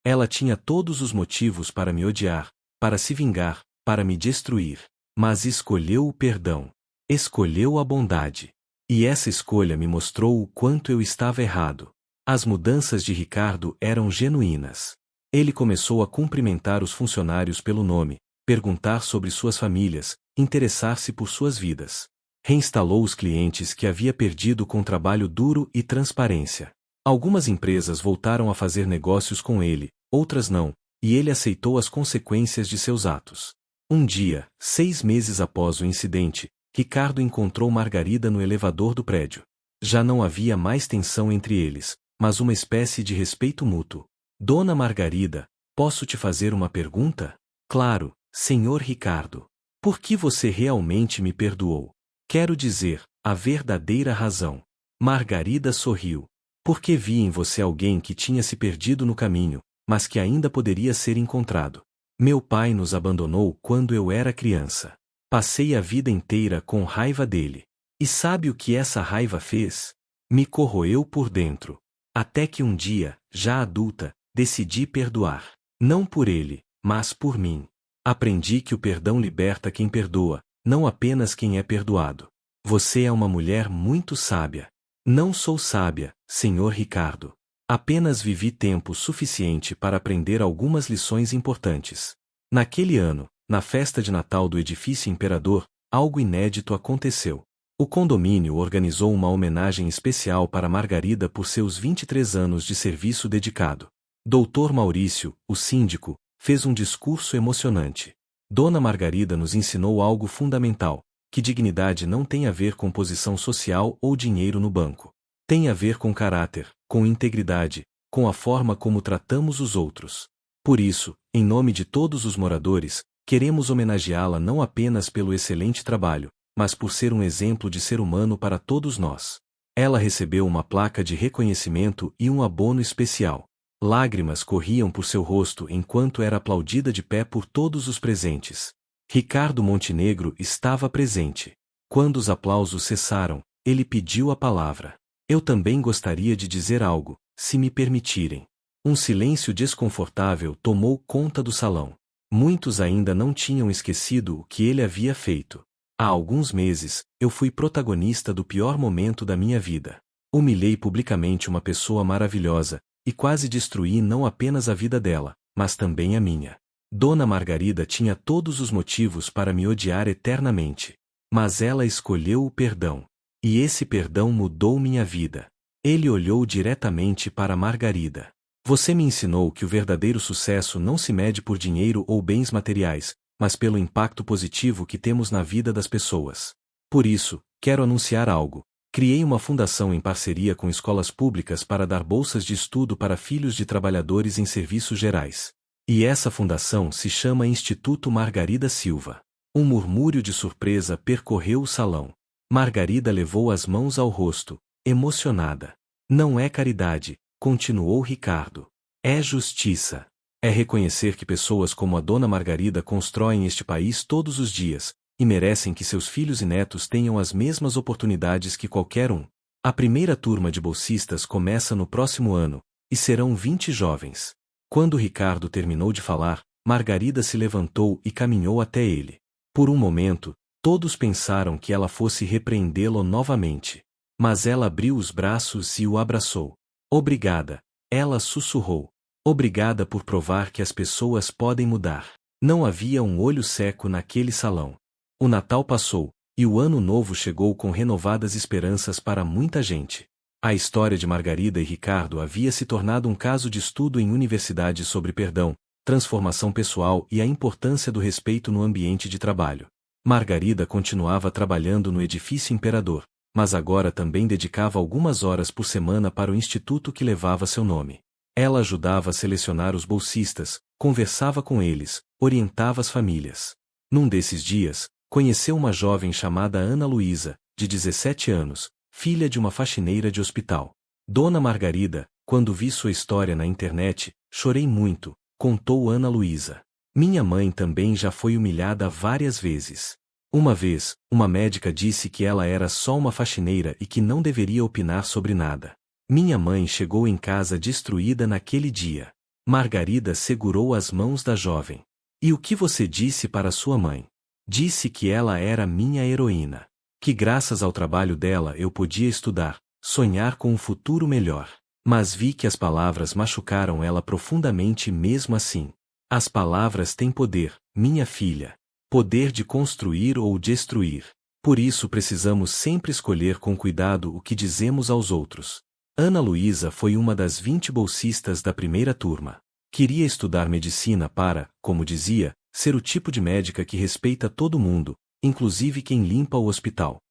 Ela tinha todos os motivos para me odiar, para se vingar, para me destruir. Mas escolheu o perdão. Escolheu a bondade. E essa escolha me mostrou o quanto eu estava errado. As mudanças de Ricardo eram genuínas. Ele começou a cumprimentar os funcionários pelo nome, perguntar sobre suas famílias, interessar-se por suas vidas. Reinstalou os clientes que havia perdido com trabalho duro e transparência. Algumas empresas voltaram a fazer negócios com ele, outras não, e ele aceitou as consequências de seus atos. Um dia, 6 meses após o incidente, Ricardo encontrou Margarida no elevador do prédio. Já não havia mais tensão entre eles, mas uma espécie de respeito mútuo. Dona Margarida, posso te fazer uma pergunta? Claro, senhor Ricardo. Por que você realmente me perdoou? Quero dizer, a verdadeira razão. Margarida sorriu. Porque vi em você alguém que tinha se perdido no caminho, mas que ainda poderia ser encontrado. Meu pai nos abandonou quando eu era criança. Passei a vida inteira com raiva dele. E sabe o que essa raiva fez? Me corroeu por dentro. Até que um dia, já adulta, decidi perdoar. Não por ele, mas por mim. Aprendi que o perdão liberta quem perdoa, não apenas quem é perdoado. Você é uma mulher muito sábia. Não sou sábia, senhor Ricardo. Apenas vivi tempo suficiente para aprender algumas lições importantes. Naquele ano, na festa de Natal do edifício Imperador, algo inédito aconteceu. O condomínio organizou uma homenagem especial para Margarida por seus 23 anos de serviço dedicado. Dr. Maurício, o síndico, fez um discurso emocionante. Dona Margarida nos ensinou algo fundamental, que dignidade não tem a ver com posição social ou dinheiro no banco. Tem a ver com caráter, com integridade, com a forma como tratamos os outros. Por isso, em nome de todos os moradores, queremos homenageá-la não apenas pelo excelente trabalho, mas por ser um exemplo de ser humano para todos nós. Ela recebeu uma placa de reconhecimento e um abono especial. Lágrimas corriam por seu rosto enquanto era aplaudida de pé por todos os presentes. Ricardo Montenegro estava presente. Quando os aplausos cessaram, ele pediu a palavra. Eu também gostaria de dizer algo, se me permitirem. Um silêncio desconfortável tomou conta do salão. Muitos ainda não tinham esquecido o que ele havia feito. Há alguns meses, eu fui protagonista do pior momento da minha vida. Humilhei publicamente uma pessoa maravilhosa, e quase destruí não apenas a vida dela, mas também a minha. Dona Margarida tinha todos os motivos para me odiar eternamente. Mas ela escolheu o perdão. E esse perdão mudou minha vida. Ele olhou diretamente para Margarida. Você me ensinou que o verdadeiro sucesso não se mede por dinheiro ou bens materiais, mas pelo impacto positivo que temos na vida das pessoas. Por isso, quero anunciar algo. Criei uma fundação em parceria com escolas públicas para dar bolsas de estudo para filhos de trabalhadores em serviços gerais. E essa fundação se chama Instituto Margarida Silva. Um murmúrio de surpresa percorreu o salão. Margarida levou as mãos ao rosto, emocionada. Não é caridade, continuou Ricardo. É justiça. É reconhecer que pessoas como a Dona Margarida constroem este país todos os dias, e merecem que seus filhos e netos tenham as mesmas oportunidades que qualquer um. A primeira turma de bolsistas começa no próximo ano, e serão 20 jovens. Quando Ricardo terminou de falar, Margarida se levantou e caminhou até ele. Por um momento, todos pensaram que ela fosse repreendê-lo novamente. Mas ela abriu os braços e o abraçou. Obrigada, ela sussurrou. Obrigada por provar que as pessoas podem mudar. Não havia um olho seco naquele salão. O Natal passou, e o Ano Novo chegou com renovadas esperanças para muita gente. A história de Margarida e Ricardo havia se tornado um caso de estudo em universidades sobre perdão, transformação pessoal e a importância do respeito no ambiente de trabalho. Margarida continuava trabalhando no edifício Imperador, mas agora também dedicava algumas horas por semana para o instituto que levava seu nome. Ela ajudava a selecionar os bolsistas, conversava com eles, orientava as famílias. Num desses dias, conheceu uma jovem chamada Ana Luísa, de 17 anos, filha de uma faxineira de hospital. Dona Margarida, quando vi sua história na internet, chorei muito, contou Ana Luísa. Minha mãe também já foi humilhada várias vezes. Uma vez, uma médica disse que ela era só uma faxineira e que não deveria opinar sobre nada. Minha mãe chegou em casa destruída naquele dia. Margarida segurou as mãos da jovem. E o que você disse para sua mãe? Disse que ela era minha heroína. Que graças ao trabalho dela eu podia estudar, sonhar com um futuro melhor. Mas vi que as palavras machucaram ela profundamente mesmo assim. As palavras têm poder, minha filha. Poder de construir ou destruir. Por isso precisamos sempre escolher com cuidado o que dizemos aos outros. Ana Luísa foi uma das 20 bolsistas da primeira turma. Queria estudar medicina para, como dizia, ser o tipo de médica que respeita todo mundo, inclusive quem limpa o hospital.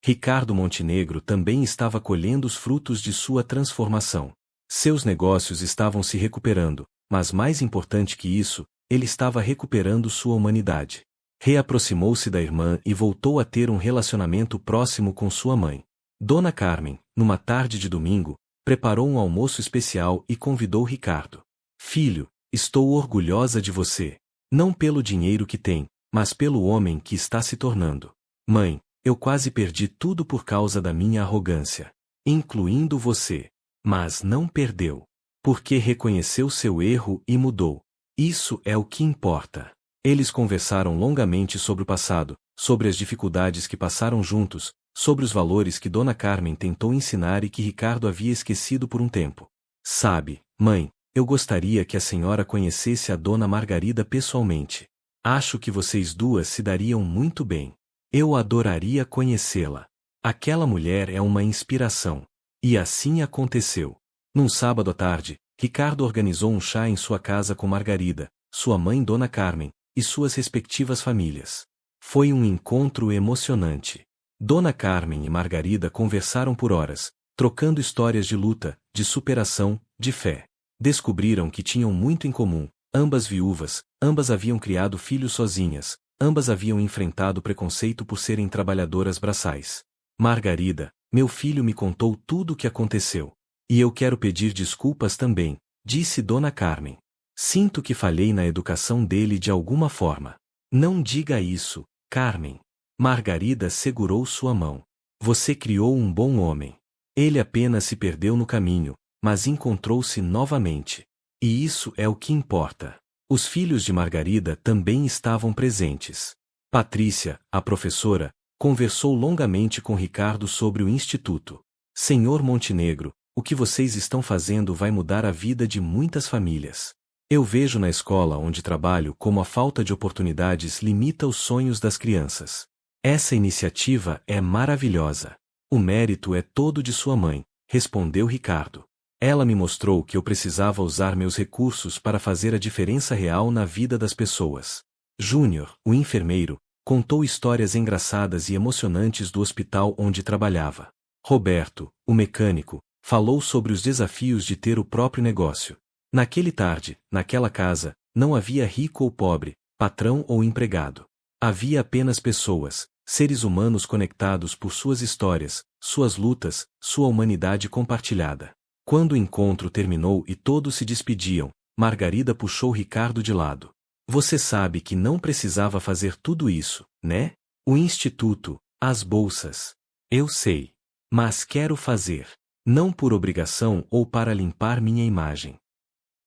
Ricardo Montenegro também estava colhendo os frutos de sua transformação. Seus negócios estavam se recuperando, mas mais importante que isso, ele estava recuperando sua humanidade. Reaproximou-se da irmã e voltou a ter um relacionamento próximo com sua mãe. Dona Carmen, numa tarde de domingo, preparou um almoço especial e convidou Ricardo. Filho, estou orgulhosa de você. Não pelo dinheiro que tem, mas pelo homem que está se tornando. Mãe, eu quase perdi tudo por causa da minha arrogância. Incluindo você. Mas não perdeu. Porque reconheceu seu erro e mudou. Isso é o que importa. Eles conversaram longamente sobre o passado, sobre as dificuldades que passaram juntos, sobre os valores que Dona Carmen tentou ensinar e que Ricardo havia esquecido por um tempo. Sabe, mãe, eu gostaria que a senhora conhecesse a Dona Margarida pessoalmente. Acho que vocês duas se dariam muito bem. Eu adoraria conhecê-la. Aquela mulher é uma inspiração. E assim aconteceu. Num sábado à tarde, Ricardo organizou um chá em sua casa com Margarida, sua mãe Dona Carmen, e suas respectivas famílias. Foi um encontro emocionante. Dona Carmen e Margarida conversaram por horas, trocando histórias de luta, de superação, de fé. Descobriram que tinham muito em comum, ambas viúvas, ambas haviam criado filhos sozinhas, Ambas haviam enfrentado preconceito por serem trabalhadoras braçais. Margarida, meu filho me contou tudo o que aconteceu. E eu quero pedir desculpas também, disse Dona Carmen. Sinto que falhei na educação dele de alguma forma. Não diga isso, Carmen. Margarida segurou sua mão. Você criou um bom homem. Ele apenas se perdeu no caminho, mas encontrou-se novamente. E isso é o que importa. Os filhos de Margarida também estavam presentes. Patrícia, a professora, conversou longamente com Ricardo sobre o instituto. Senhor Montenegro, o que vocês estão fazendo vai mudar a vida de muitas famílias. Eu vejo na escola onde trabalho como a falta de oportunidades limita os sonhos das crianças. Essa iniciativa é maravilhosa. O mérito é todo de sua mãe, respondeu Ricardo. Ela me mostrou que eu precisava usar meus recursos para fazer a diferença real na vida das pessoas. Júnior, o enfermeiro, contou histórias engraçadas e emocionantes do hospital onde trabalhava. Roberto, o mecânico, falou sobre os desafios de ter o próprio negócio. Naquela casa, não havia rico ou pobre, patrão ou empregado. Havia apenas pessoas, seres humanos conectados por suas histórias, suas lutas, sua humanidade compartilhada. Quando o encontro terminou e todos se despediam, Margarida puxou Ricardo de lado. Você sabe que não precisava fazer tudo isso, né? O instituto, as bolsas. Eu sei. Mas quero fazer. Não por obrigação ou para limpar minha imagem.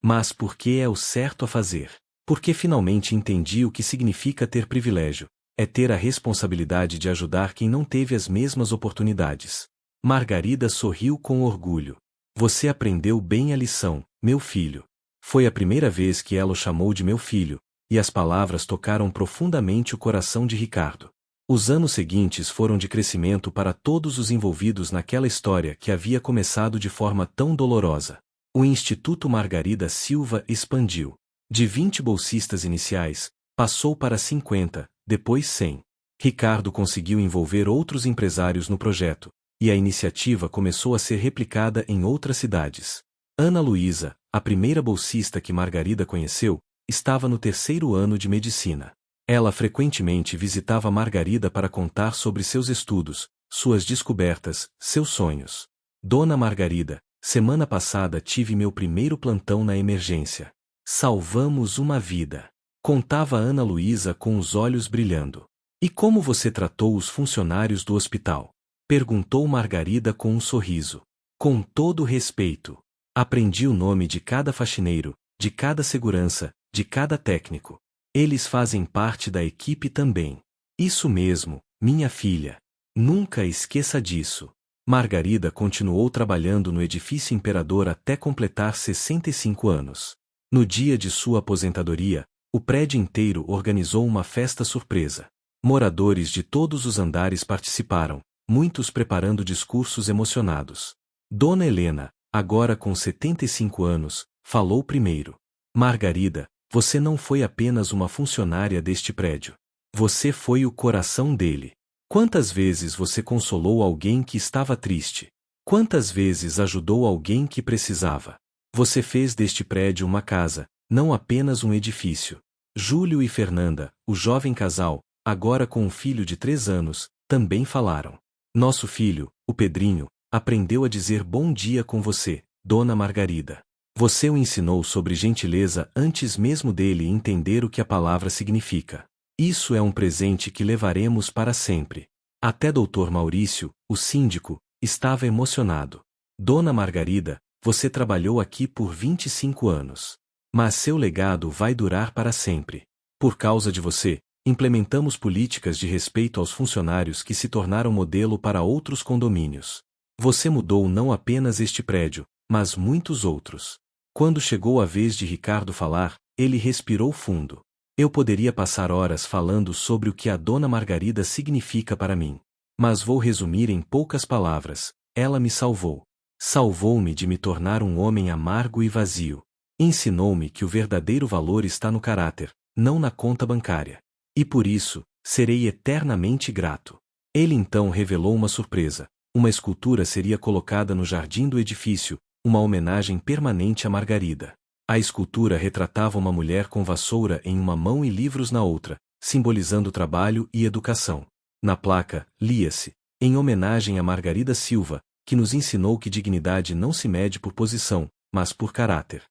Mas porque é o certo a fazer. Porque finalmente entendi o que significa ter privilégio. É ter a responsabilidade de ajudar quem não teve as mesmas oportunidades. Margarida sorriu com orgulho. Você aprendeu bem a lição, meu filho. Foi a primeira vez que ela o chamou de meu filho, e as palavras tocaram profundamente o coração de Ricardo. Os anos seguintes foram de crescimento para todos os envolvidos naquela história que havia começado de forma tão dolorosa. O Instituto Margarida Silva expandiu. De 20 bolsistas iniciais, passou para 50, depois 100. Ricardo conseguiu envolver outros empresários no projeto, e a iniciativa começou a ser replicada em outras cidades. Ana Luísa, a primeira bolsista que Margarida conheceu, estava no 3º ano de medicina. Ela frequentemente visitava Margarida para contar sobre seus estudos, suas descobertas, seus sonhos. Dona Margarida, semana passada tive meu primeiro plantão na emergência. Salvamos uma vida. Contava Ana Luísa com os olhos brilhando. E como você tratou os funcionários do hospital? Perguntou Margarida com um sorriso. Com todo respeito. Aprendi o nome de cada faxineiro, de cada segurança, de cada técnico. Eles fazem parte da equipe também. Isso mesmo, minha filha. Nunca esqueça disso. Margarida continuou trabalhando no edifício Imperador até completar 65 anos. No dia de sua aposentadoria, o prédio inteiro organizou uma festa surpresa. Moradores de todos os andares participaram, muitos preparando discursos emocionados. Dona Helena, agora com 75 anos, falou primeiro. Margarida, você não foi apenas uma funcionária deste prédio. Você foi o coração dele. Quantas vezes você consolou alguém que estava triste? Quantas vezes ajudou alguém que precisava? Você fez deste prédio uma casa, não apenas um edifício. Júlio e Fernanda, o jovem casal, agora com um filho de 3 anos, também falaram. Nosso filho, o Pedrinho, aprendeu a dizer bom dia com você, Dona Margarida. Você o ensinou sobre gentileza antes mesmo dele entender o que a palavra significa. Isso é um presente que levaremos para sempre. Até Dr. Maurício, o síndico, estava emocionado. Dona Margarida, você trabalhou aqui por 25 anos. Mas seu legado vai durar para sempre. Por causa de você, implementamos políticas de respeito aos funcionários que se tornaram modelo para outros condomínios. Você mudou não apenas este prédio, mas muitos outros. Quando chegou a vez de Ricardo falar, ele respirou fundo. Eu poderia passar horas falando sobre o que a Dona Margarida significa para mim. Mas vou resumir em poucas palavras. Ela me salvou. Salvou-me de me tornar um homem amargo e vazio. Ensinou-me que o verdadeiro valor está no caráter, não na conta bancária. E por isso, serei eternamente grato. Ele então revelou uma surpresa. Uma escultura seria colocada no jardim do edifício, uma homenagem permanente a Margarida. A escultura retratava uma mulher com vassoura em uma mão e livros na outra, simbolizando trabalho e educação. Na placa, lia-se, em homenagem a Margarida Silva, que nos ensinou que dignidade não se mede por posição, mas por caráter.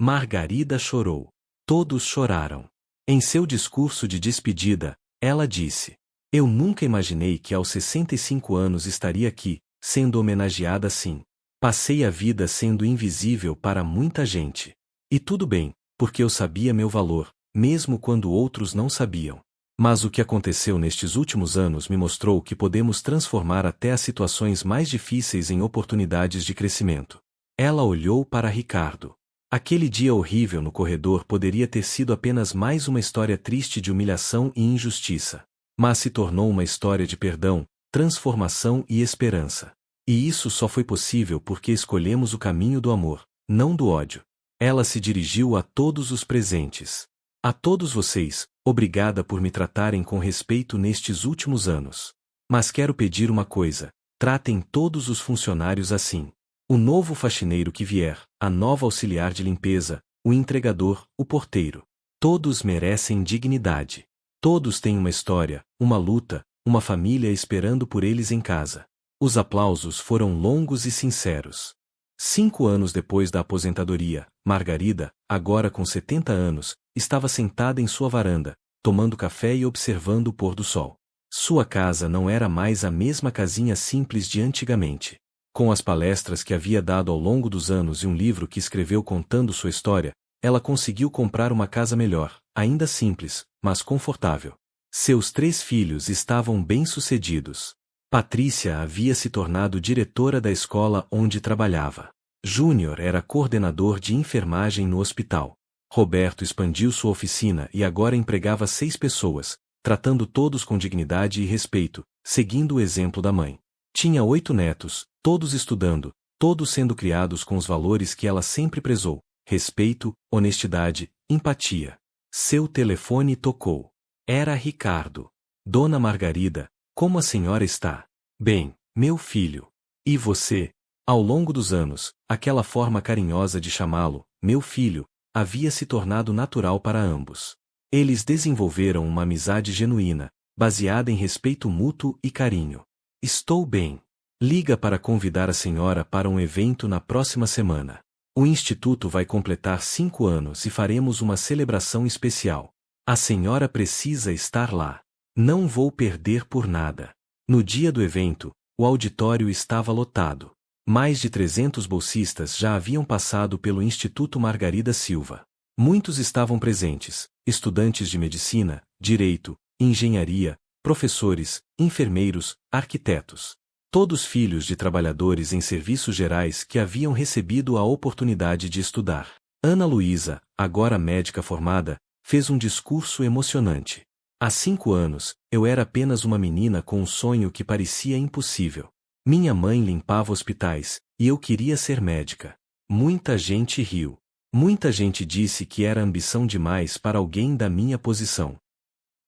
Margarida chorou. Todos choraram. Em seu discurso de despedida, ela disse: "Eu nunca imaginei que aos 65 anos estaria aqui, sendo homenageada assim. Passei a vida sendo invisível para muita gente. E tudo bem, porque eu sabia meu valor, mesmo quando outros não sabiam. Mas o que aconteceu nestes últimos anos me mostrou que podemos transformar até as situações mais difíceis em oportunidades de crescimento." Ela olhou para Ricardo. Aquele dia horrível no corredor poderia ter sido apenas mais uma história triste de humilhação e injustiça. Mas se tornou uma história de perdão, transformação e esperança. E isso só foi possível porque escolhemos o caminho do amor, não do ódio. Ela se dirigiu a todos os presentes. "A todos vocês, obrigada por me tratarem com respeito nestes últimos anos. Mas quero pedir uma coisa: tratem todos os funcionários assim. O novo faxineiro que vier, a nova auxiliar de limpeza, o entregador, o porteiro. Todos merecem dignidade. Todos têm uma história, uma luta, uma família esperando por eles em casa." Os aplausos foram longos e sinceros. 5 anos depois da aposentadoria, Margarida, agora com 70 anos, estava sentada em sua varanda, tomando café e observando o pôr do sol. Sua casa não era mais a mesma casinha simples de antigamente. Com as palestras que havia dado ao longo dos anos e um livro que escreveu contando sua história, ela conseguiu comprar uma casa melhor, ainda simples, mas confortável. Seus 3 filhos estavam bem-sucedidos. Patrícia havia se tornado diretora da escola onde trabalhava. Júnior era coordenador de enfermagem no hospital. Roberto expandiu sua oficina e agora empregava 6 pessoas, tratando todos com dignidade e respeito, seguindo o exemplo da mãe. Tinha 8 netos, todos estudando, todos sendo criados com os valores que ela sempre prezou: respeito, honestidade, empatia. Seu telefone tocou. Era Ricardo. "Dona Margarida, como a senhora está?" "Bem, meu filho. E você?" Ao longo dos anos, aquela forma carinhosa de chamá-lo, meu filho, havia se tornado natural para ambos. Eles desenvolveram uma amizade genuína, baseada em respeito mútuo e carinho. "Estou bem. Liga para convidar a senhora para um evento na próxima semana. O Instituto vai completar 5 anos e faremos uma celebração especial. A senhora precisa estar lá. Não vou perder por nada." No dia do evento, o auditório estava lotado. Mais de 300 bolsistas já haviam passado pelo Instituto Margarida Silva. Muitos estavam presentes: estudantes de medicina, direito, engenharia, professores, enfermeiros, arquitetos. Todos filhos de trabalhadores em serviços gerais que haviam recebido a oportunidade de estudar. Ana Luísa, agora médica formada, fez um discurso emocionante. "Há 5 anos, eu era apenas uma menina com um sonho que parecia impossível. Minha mãe limpava hospitais, e eu queria ser médica. Muita gente riu. Muita gente disse que era ambição demais para alguém da minha posição.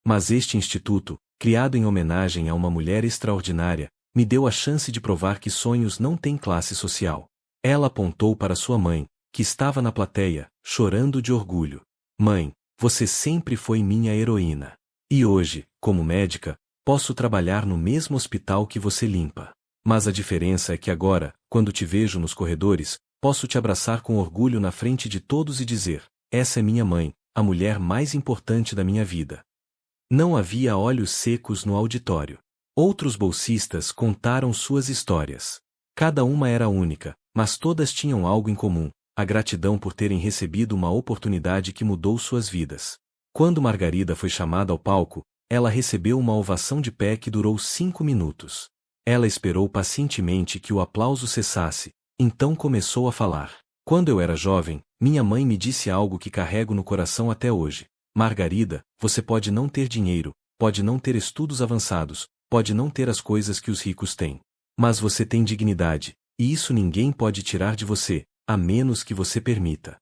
Mas este instituto, criado em homenagem a uma mulher extraordinária, me deu a chance de provar que sonhos não têm classe social." Ela apontou para sua mãe, que estava na plateia, chorando de orgulho. "Mãe, você sempre foi minha heroína. E hoje, como médica, posso trabalhar no mesmo hospital que você limpa. Mas a diferença é que agora, quando te vejo nos corredores, posso te abraçar com orgulho na frente de todos e dizer: essa é minha mãe, a mulher mais importante da minha vida." Não havia olhos secos no auditório. Outros bolsistas contaram suas histórias. Cada uma era única, mas todas tinham algo em comum: a gratidão por terem recebido uma oportunidade que mudou suas vidas. Quando Margarida foi chamada ao palco, ela recebeu uma ovação de pé que durou 5 minutos. Ela esperou pacientemente que o aplauso cessasse, então começou a falar. "Quando eu era jovem, minha mãe me disse algo que carrego no coração até hoje: Margarida, você pode não ter dinheiro, pode não ter estudos avançados, pode não ter as coisas que os ricos têm. Mas você tem dignidade, e isso ninguém pode tirar de você, a menos que você permita."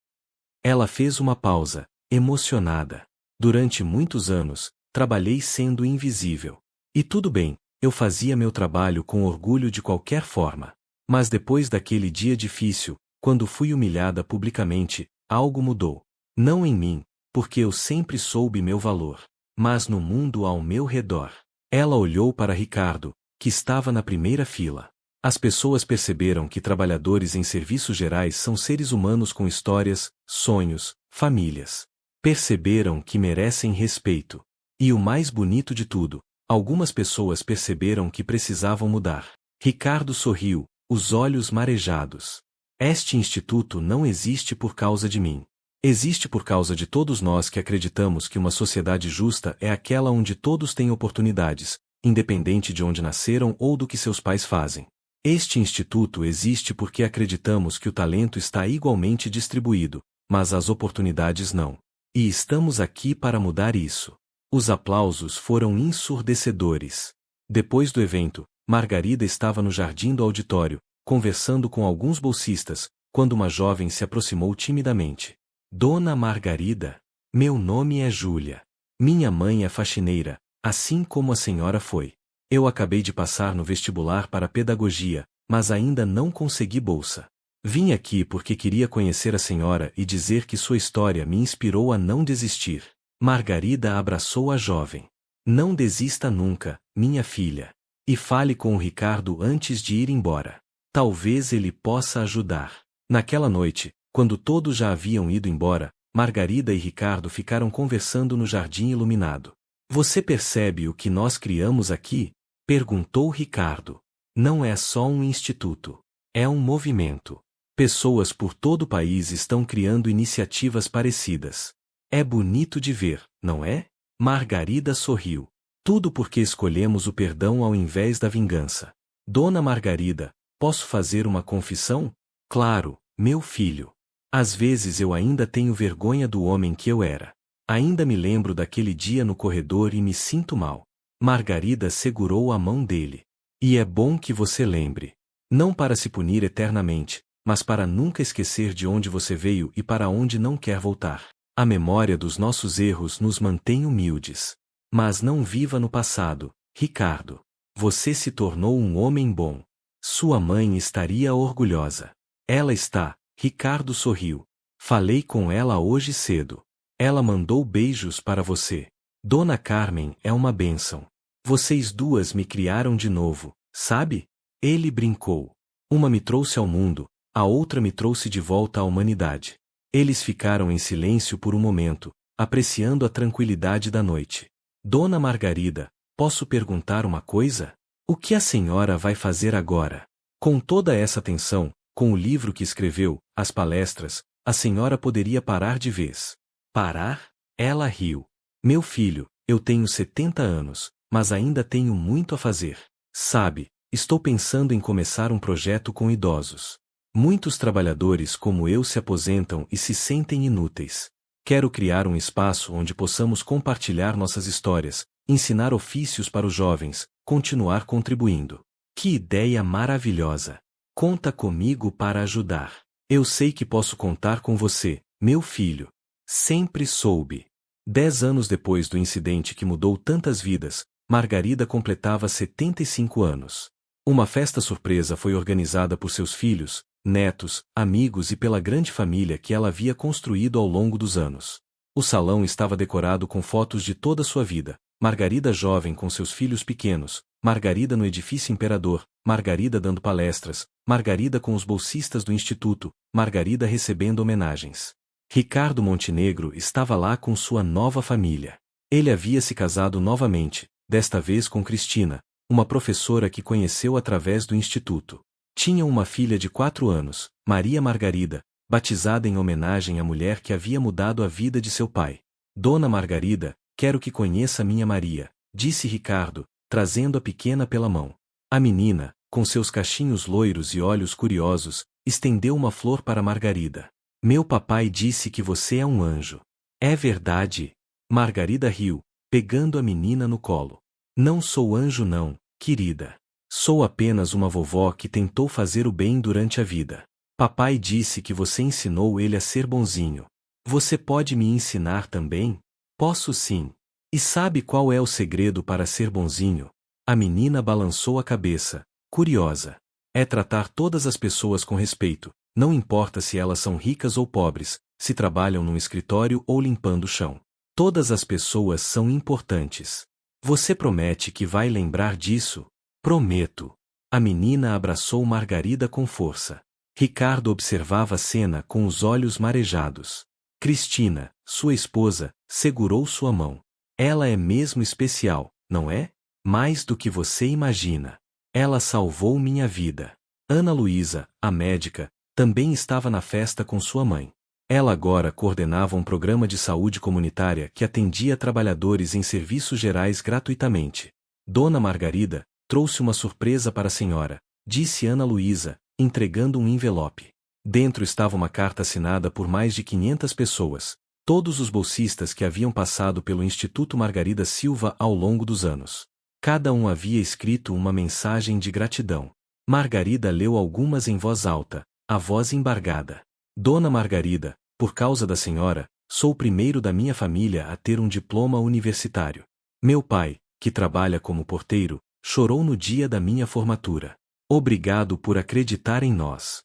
Ela fez uma pausa, emocionada. "Durante muitos anos, trabalhei sendo invisível. E tudo bem, eu fazia meu trabalho com orgulho de qualquer forma. Mas depois daquele dia difícil, quando fui humilhada publicamente, algo mudou. Não em mim, porque eu sempre soube meu valor. mas no mundo ao meu redor. Ela olhou para Ricardo, que estava na primeira fila. As pessoas perceberam que trabalhadores em serviços gerais são seres humanos com histórias, sonhos, famílias. Perceberam que merecem respeito. E o mais bonito de tudo, algumas pessoas perceberam que precisavam mudar. Ricardo sorriu, os olhos marejados. Este instituto não existe por causa de mim. Existe por causa de todos nós que acreditamos que uma sociedade justa é aquela onde todos têm oportunidades, independente de onde nasceram ou do que seus pais fazem. Este instituto existe porque acreditamos que o talento está igualmente distribuído, mas as oportunidades não. E estamos aqui para mudar isso. Os aplausos foram ensurdecedores. Depois do evento, Margarida estava no jardim do auditório, conversando com alguns bolsistas, quando uma jovem se aproximou timidamente. Dona Margarida, meu nome é Júlia. Minha mãe é faxineira, assim como a senhora foi. Eu acabei de passar no vestibular para pedagogia, mas ainda não consegui bolsa. Vim aqui porque queria conhecer a senhora e dizer que sua história me inspirou a não desistir. Margarida abraçou a jovem. Não desista nunca, minha filha. E fale com o Ricardo antes de ir embora. Talvez ele possa ajudar. Naquela noite, quando todos já haviam ido embora, Margarida e Ricardo ficaram conversando no jardim iluminado. Você percebe o que nós criamos aqui? Perguntou Ricardo. Não é só um instituto. É um movimento. Pessoas por todo o país estão criando iniciativas parecidas. É bonito de ver, não é? Margarida sorriu. Tudo porque escolhemos o perdão ao invés da vingança. Dona Margarida, posso fazer uma confissão? Claro, meu filho. Às vezes eu ainda tenho vergonha do homem que eu era. Ainda me lembro daquele dia no corredor e me sinto mal. Margarida segurou a mão dele. E é bom que você lembre. Não para se punir eternamente, mas para nunca esquecer de onde você veio e para onde não quer voltar. A memória dos nossos erros nos mantém humildes. Mas não viva no passado, Ricardo. Você se tornou um homem bom. Sua mãe estaria orgulhosa. Ela está, Ricardo sorriu. Falei com ela hoje cedo. Ela mandou beijos para você. Dona Carmen é uma bênção. Vocês duas me criaram de novo, sabe? Ele brincou. Uma me trouxe ao mundo, a outra me trouxe de volta à humanidade. Eles ficaram em silêncio por um momento, apreciando a tranquilidade da noite. Dona Margarida, posso perguntar uma coisa? O que a senhora vai fazer agora? Com toda essa tensão, com o livro que escreveu, as palestras, a senhora poderia parar de vez. Parar? Ela riu. Meu filho, eu tenho 70 anos, mas ainda tenho muito a fazer. Sabe, estou pensando em começar um projeto com idosos. Muitos trabalhadores como eu se aposentam e se sentem inúteis. Quero criar um espaço onde possamos compartilhar nossas histórias, ensinar ofícios para os jovens, continuar contribuindo. Que ideia maravilhosa! Conta comigo para ajudar. Eu sei que posso contar com você, meu filho. Sempre soube. 10 anos depois do incidente que mudou tantas vidas, Margarida completava 75 anos. Uma festa surpresa foi organizada por seus filhos, netos, amigos e pela grande família que ela havia construído ao longo dos anos. O salão estava decorado com fotos de toda sua vida, Margarida jovem com seus filhos pequenos, Margarida no edifício Imperador, Margarida dando palestras, Margarida com os bolsistas do instituto, Margarida recebendo homenagens. Ricardo Montenegro estava lá com sua nova família. Ele havia se casado novamente, desta vez com Cristina, uma professora que conheceu através do instituto. Tinha uma filha de 4 anos, Maria Margarida, batizada em homenagem à mulher que havia mudado a vida de seu pai. Dona Margarida, quero que conheça minha Maria, disse Ricardo, trazendo a pequena pela mão. A menina, com seus cachinhos loiros e olhos curiosos, estendeu uma flor para Margarida. Meu papai disse que você é um anjo. É verdade? Margarida riu, pegando a menina no colo. Não sou anjo não, querida. Sou apenas uma vovó que tentou fazer o bem durante a vida. Papai disse que você ensinou ele a ser bonzinho. Você pode me ensinar também? Posso sim. E sabe qual é o segredo para ser bonzinho? A menina balançou a cabeça, curiosa. É tratar todas as pessoas com respeito, não importa se elas são ricas ou pobres, se trabalham num escritório ou limpando o chão. Todas as pessoas são importantes. Você promete que vai lembrar disso? Prometo. A menina abraçou Margarida com força. Ricardo observava a cena com os olhos marejados. Cristina, sua esposa, segurou sua mão. Ela é mesmo especial, não é? Mais do que você imagina. Ela salvou minha vida. Ana Luísa, a médica, também estava na festa com sua mãe. Ela agora coordenava um programa de saúde comunitária que atendia trabalhadores em serviços gerais gratuitamente. Dona Margarida trouxe uma surpresa para a senhora, disse Ana Luísa, entregando um envelope. Dentro estava uma carta assinada por mais de 500 pessoas, todos os bolsistas que haviam passado pelo Instituto Margarida Silva ao longo dos anos. Cada um havia escrito uma mensagem de gratidão. Margarida leu algumas em voz alta, a voz embargada. Dona Margarida, por causa da senhora, sou o primeiro da minha família a ter um diploma universitário. Meu pai, que trabalha como porteiro, chorou no dia da minha formatura. Obrigado por acreditar em nós.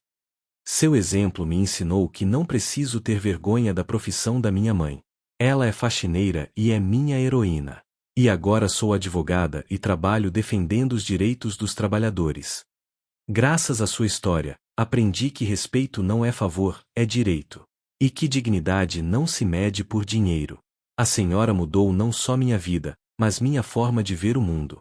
Seu exemplo me ensinou que não preciso ter vergonha da profissão da minha mãe. Ela é faxineira e é minha heroína. E agora sou advogada e trabalho defendendo os direitos dos trabalhadores. Graças à sua história, aprendi que respeito não é favor, é direito. E que dignidade não se mede por dinheiro. A senhora mudou não só minha vida, mas minha forma de ver o mundo.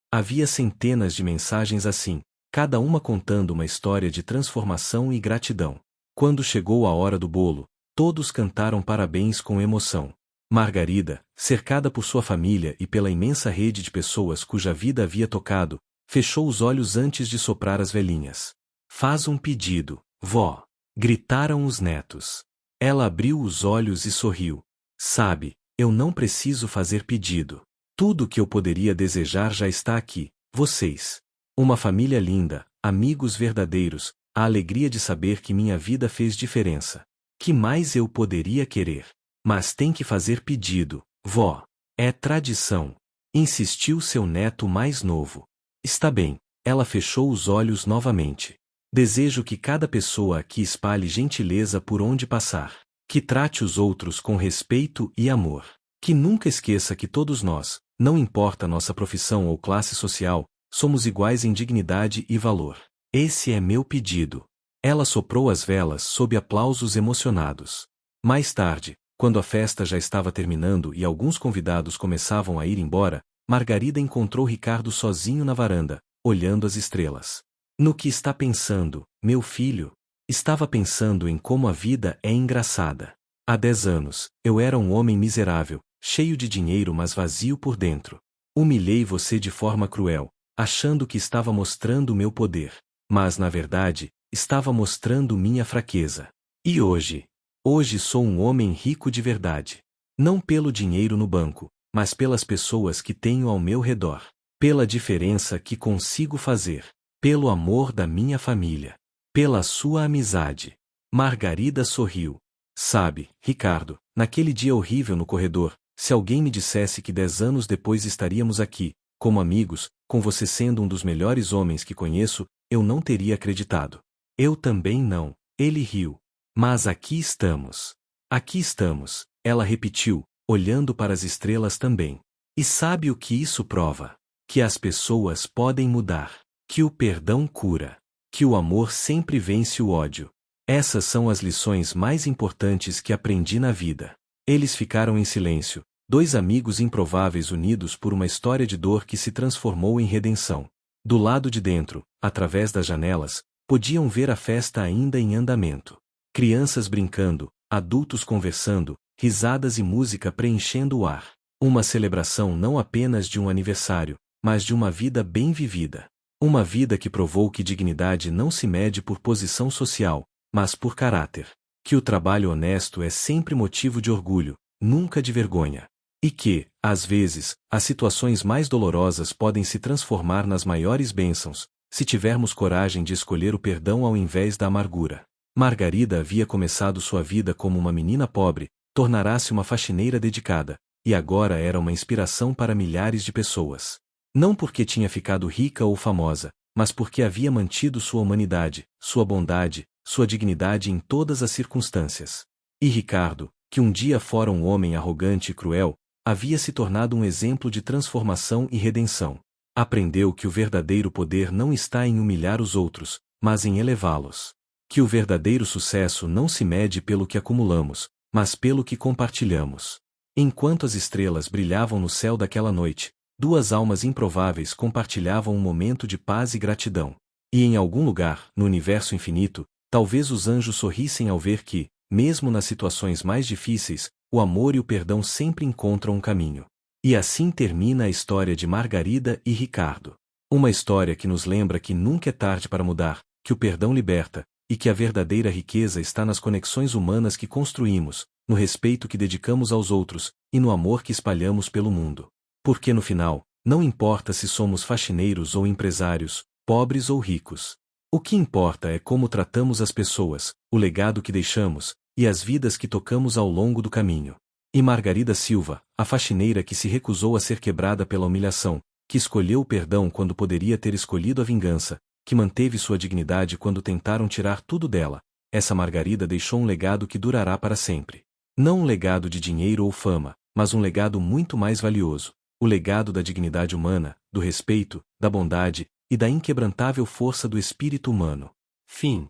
Havia centenas de mensagens assim, cada uma contando uma história de transformação e gratidão. Quando chegou a hora do bolo, todos cantaram parabéns com emoção. Margarida, cercada por sua família e pela imensa rede de pessoas cuja vida havia tocado, fechou os olhos antes de soprar as velhinhas. Faz um pedido, vó. Gritaram os netos. Ela abriu os olhos e sorriu. Sabe, eu não preciso fazer pedido. Tudo o que eu poderia desejar já está aqui, vocês. Uma família linda, amigos verdadeiros, a alegria de saber que minha vida fez diferença. Que mais eu poderia querer? Mas tem que fazer pedido, vó. É tradição. Insistiu seu neto mais novo. Está bem. Ela fechou os olhos novamente. Desejo que cada pessoa aqui espalhe gentileza por onde passar. Que trate os outros com respeito e amor. Que nunca esqueça que todos nós, não importa nossa profissão ou classe social, somos iguais em dignidade e valor. Esse é meu pedido. Ela soprou as velas sob aplausos emocionados. Mais tarde, quando a festa já estava terminando e alguns convidados começavam a ir embora, Margarida encontrou Ricardo sozinho na varanda, olhando as estrelas. No que está pensando, meu filho? Estava pensando em como a vida é engraçada. Há 10 anos, eu era um homem miserável, cheio de dinheiro mas vazio por dentro. Humilhei você de forma cruel, achando que estava mostrando meu poder. Mas na verdade, estava mostrando minha fraqueza. E hoje? Hoje sou um homem rico de verdade. Não pelo dinheiro no banco, mas pelas pessoas que tenho ao meu redor. Pela diferença que consigo fazer. Pelo amor da minha família. Pela sua amizade. Margarida sorriu. Sabe, Ricardo, naquele dia horrível no corredor, se alguém me dissesse que 10 anos depois estaríamos aqui, como amigos, com você sendo um dos melhores homens que conheço, eu não teria acreditado. Eu também não, ele riu. Mas aqui estamos. Aqui estamos, ela repetiu, olhando para as estrelas também. E sabe o que isso prova? Que as pessoas podem mudar. Que o perdão cura. Que o amor sempre vence o ódio. Essas são as lições mais importantes que aprendi na vida. Eles ficaram em silêncio, 2 amigos improváveis unidos por uma história de dor que se transformou em redenção. Do lado de dentro, através das janelas, podiam ver a festa ainda em andamento. Crianças brincando, adultos conversando, risadas e música preenchendo o ar. Uma celebração não apenas de um aniversário, mas de uma vida bem vivida. Uma vida que provou que dignidade não se mede por posição social, mas por caráter. Que o trabalho honesto é sempre motivo de orgulho, nunca de vergonha. E que, às vezes, as situações mais dolorosas podem se transformar nas maiores bênçãos, se tivermos coragem de escolher o perdão ao invés da amargura. Margarida havia começado sua vida como uma menina pobre, tornara-se uma faxineira dedicada, e agora era uma inspiração para milhares de pessoas. Não porque tinha ficado rica ou famosa, mas porque havia mantido sua humanidade, sua bondade, sua dignidade em todas as circunstâncias. E Ricardo, que um dia fora um homem arrogante e cruel, havia se tornado um exemplo de transformação e redenção. Aprendeu que o verdadeiro poder não está em humilhar os outros, mas em elevá-los. Que o verdadeiro sucesso não se mede pelo que acumulamos, mas pelo que compartilhamos. Enquanto as estrelas brilhavam no céu daquela noite, duas almas improváveis compartilhavam um momento de paz e gratidão. E em algum lugar, no universo infinito, talvez os anjos sorrissem ao ver que, mesmo nas situações mais difíceis, o amor e o perdão sempre encontram um caminho. E assim termina a história de Margarida e Ricardo. Uma história que nos lembra que nunca é tarde para mudar, que o perdão liberta, e que a verdadeira riqueza está nas conexões humanas que construímos, no respeito que dedicamos aos outros, e no amor que espalhamos pelo mundo. Porque no final, não importa se somos faxineiros ou empresários, pobres ou ricos. O que importa é como tratamos as pessoas, o legado que deixamos, e as vidas que tocamos ao longo do caminho. E Margarida Silva, a faxineira que se recusou a ser quebrada pela humilhação, que escolheu o perdão quando poderia ter escolhido a vingança, que manteve sua dignidade quando tentaram tirar tudo dela, essa Margarida deixou um legado que durará para sempre. Não um legado de dinheiro ou fama, mas um legado muito mais valioso, o legado da dignidade humana, do respeito, da bondade e da inquebrantável força do espírito humano. Fim.